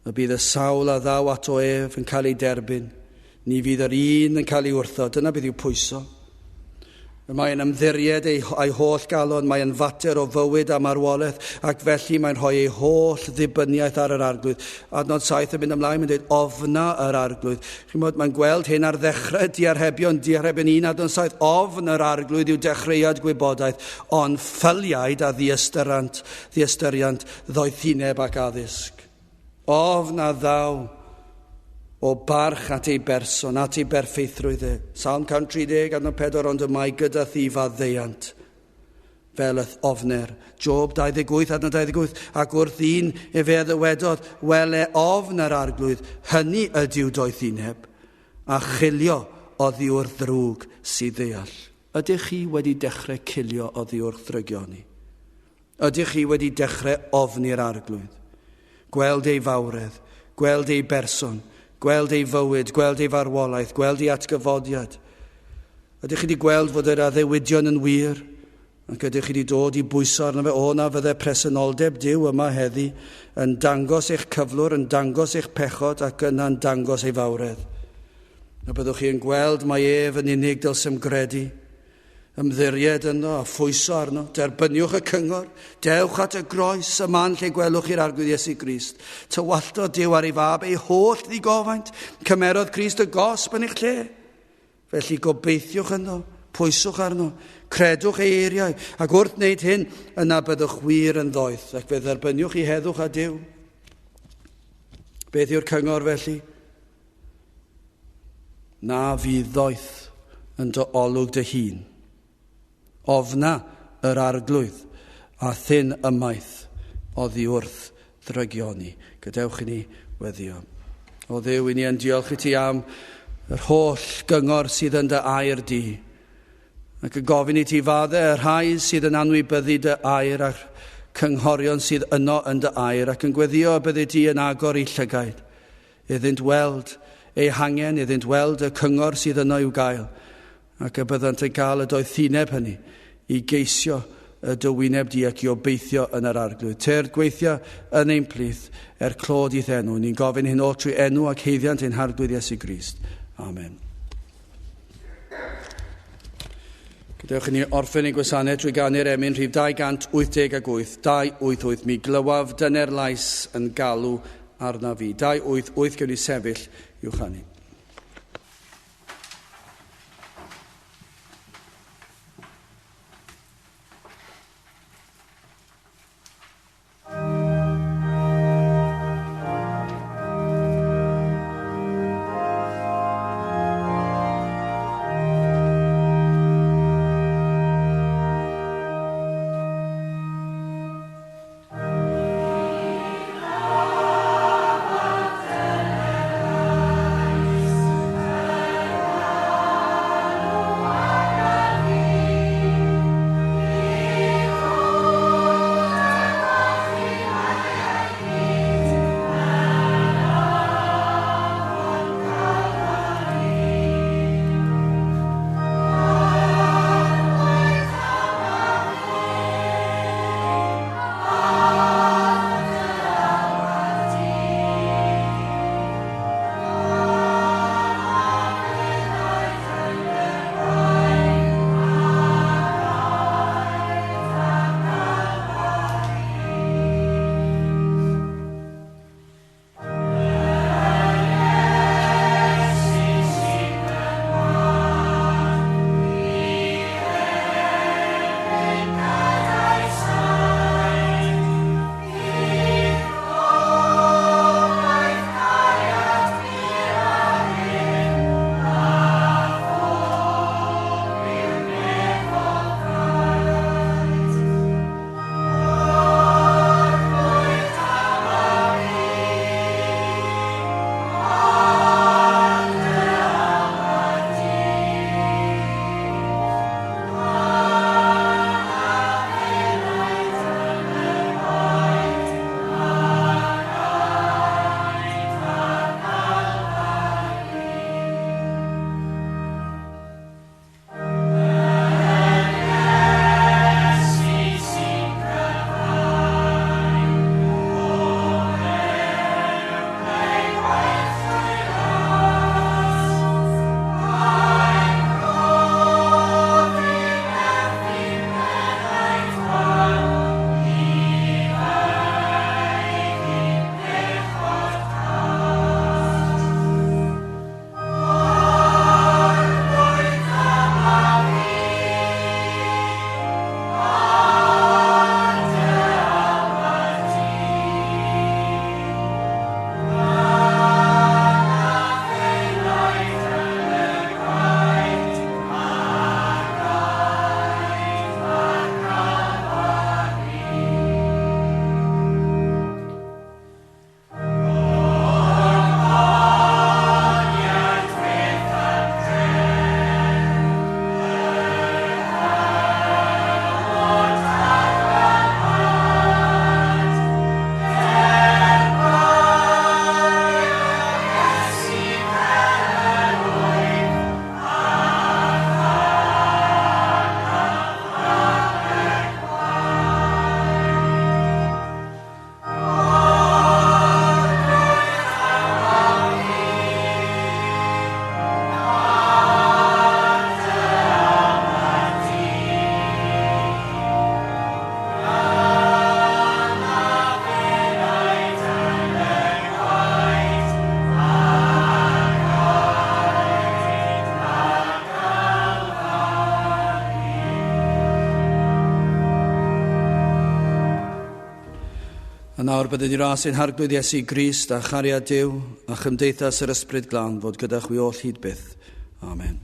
y bydd y sawl a ddaw ato ef yn cael ei derbyn. Ni fydd yr un yn cael ei wrthod. Dyna beth yw pwyso. Mae'n ymddiried ei holl galon, mae'n fater o fywyd a marwolaeth, ac felly mae'n rhoi ei holl ddibyniaeth ar yr arglwydd. Adnod 7 yn mynd ymlaen, mae'n dweud ofna yr arglwydd. Mae'n gweld hyn ar ddechrau diarhebion 1 adnod 7. Ofn yr arglwydd yw dechreuad gwybodaeth, ond ffyliaid a ddiastyriant ddoethineb ac addysg. Ofn a ddaw o barch at ei berson, at ei berffeithrwydd e. Psalm 130, adnod 4, ond y mae gyda thi fa ddeiant, fel yth ofner. Job 28, adnod 28, ac wrth un e fe ddywedodd, wel e ofn yr arglwydd, hynny ydyw doethineb, a chilio oddi o'r ddrwg sydd ddeall. Ydych chi wedi dechrau cilio oddi o'r ddrygioni? Ydych chi wedi dechrau ofni'r arglwydd? Gweld ei fawredd, gweld ei berson, gweld ei fywyd, gweld ei farwolaeth, gweld ei atgyfodiad. Ydych chi wedi gweld fod yr addewidion yn wir? Ac ydych chi wedi dod i bwyso arno fe? O na fydde presenoldeb Duw yma heddi yn dangos eich cyflwr, yn dangos eich pechod ac yna'n dangos ei fawredd. A byddwch chi yn gweld mae ef yn unig dylsem gredu, ymddiried yno a phwyso arno, derbyniwch y cyngor, dewch at y groes, y man lle gwelwch i'r arglwydd Iesu Grist. Tywallodd Duw ar ei fab ei holl ddigofaint, cymerodd Crist y gosb yn eich lle. Felly gobeithiwch yno, pwyswch arno, credwch ei eiriau, ac wrth wneud hyn, yna byddwch wir yn ddoeth, ac fe dderbyniwch i heddwch a Duw. Beth yw'r cyngor felly? Na fydd ddoeth yn dy olwg dy hun. Ofna yr arglwydd a thyn ymaith oddi wrth ddrygioni. Gadewch i ni weddio. O Dduw, i ni yn diolch i ti am yr holl gyngor sydd yn dy air di. Ac yn gofyn i ti faddau y rhai sydd yn anwybyddu dy air a'r cynghorion sydd yno yn dy air ac yn gweddio y byddu ti yn agor i llygaid, iddynt weld eu hangen, iddynt weld y cyngor sydd yno i'w gael, ac y byddant yn cael y doethineb hynny i geisio y dywyneb di ac i obeithio yn yr arglwydd. Ter gweithio yn ein plith clod i ddenw. Ni'n gofyn hyn o trwy enw ac heiddiant ein harglwydd Iesu Grist. Amen. Gadewch i ni orffen ein gwasanaeth drwy ganu'r emyn rhif 288, 288. Mi glywaf dyner lais yn galw arna fi. 288 gewn ni sefyll i'w chanu. A nawr byddwn ni ras ein harglwydd Iesu Grist a chariad Duw a chymdeithas yr Ysbryd Glân fod gyda chwi oll hyd byth. Amen.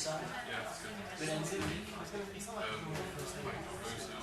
Yeah, it's good. Mike Rose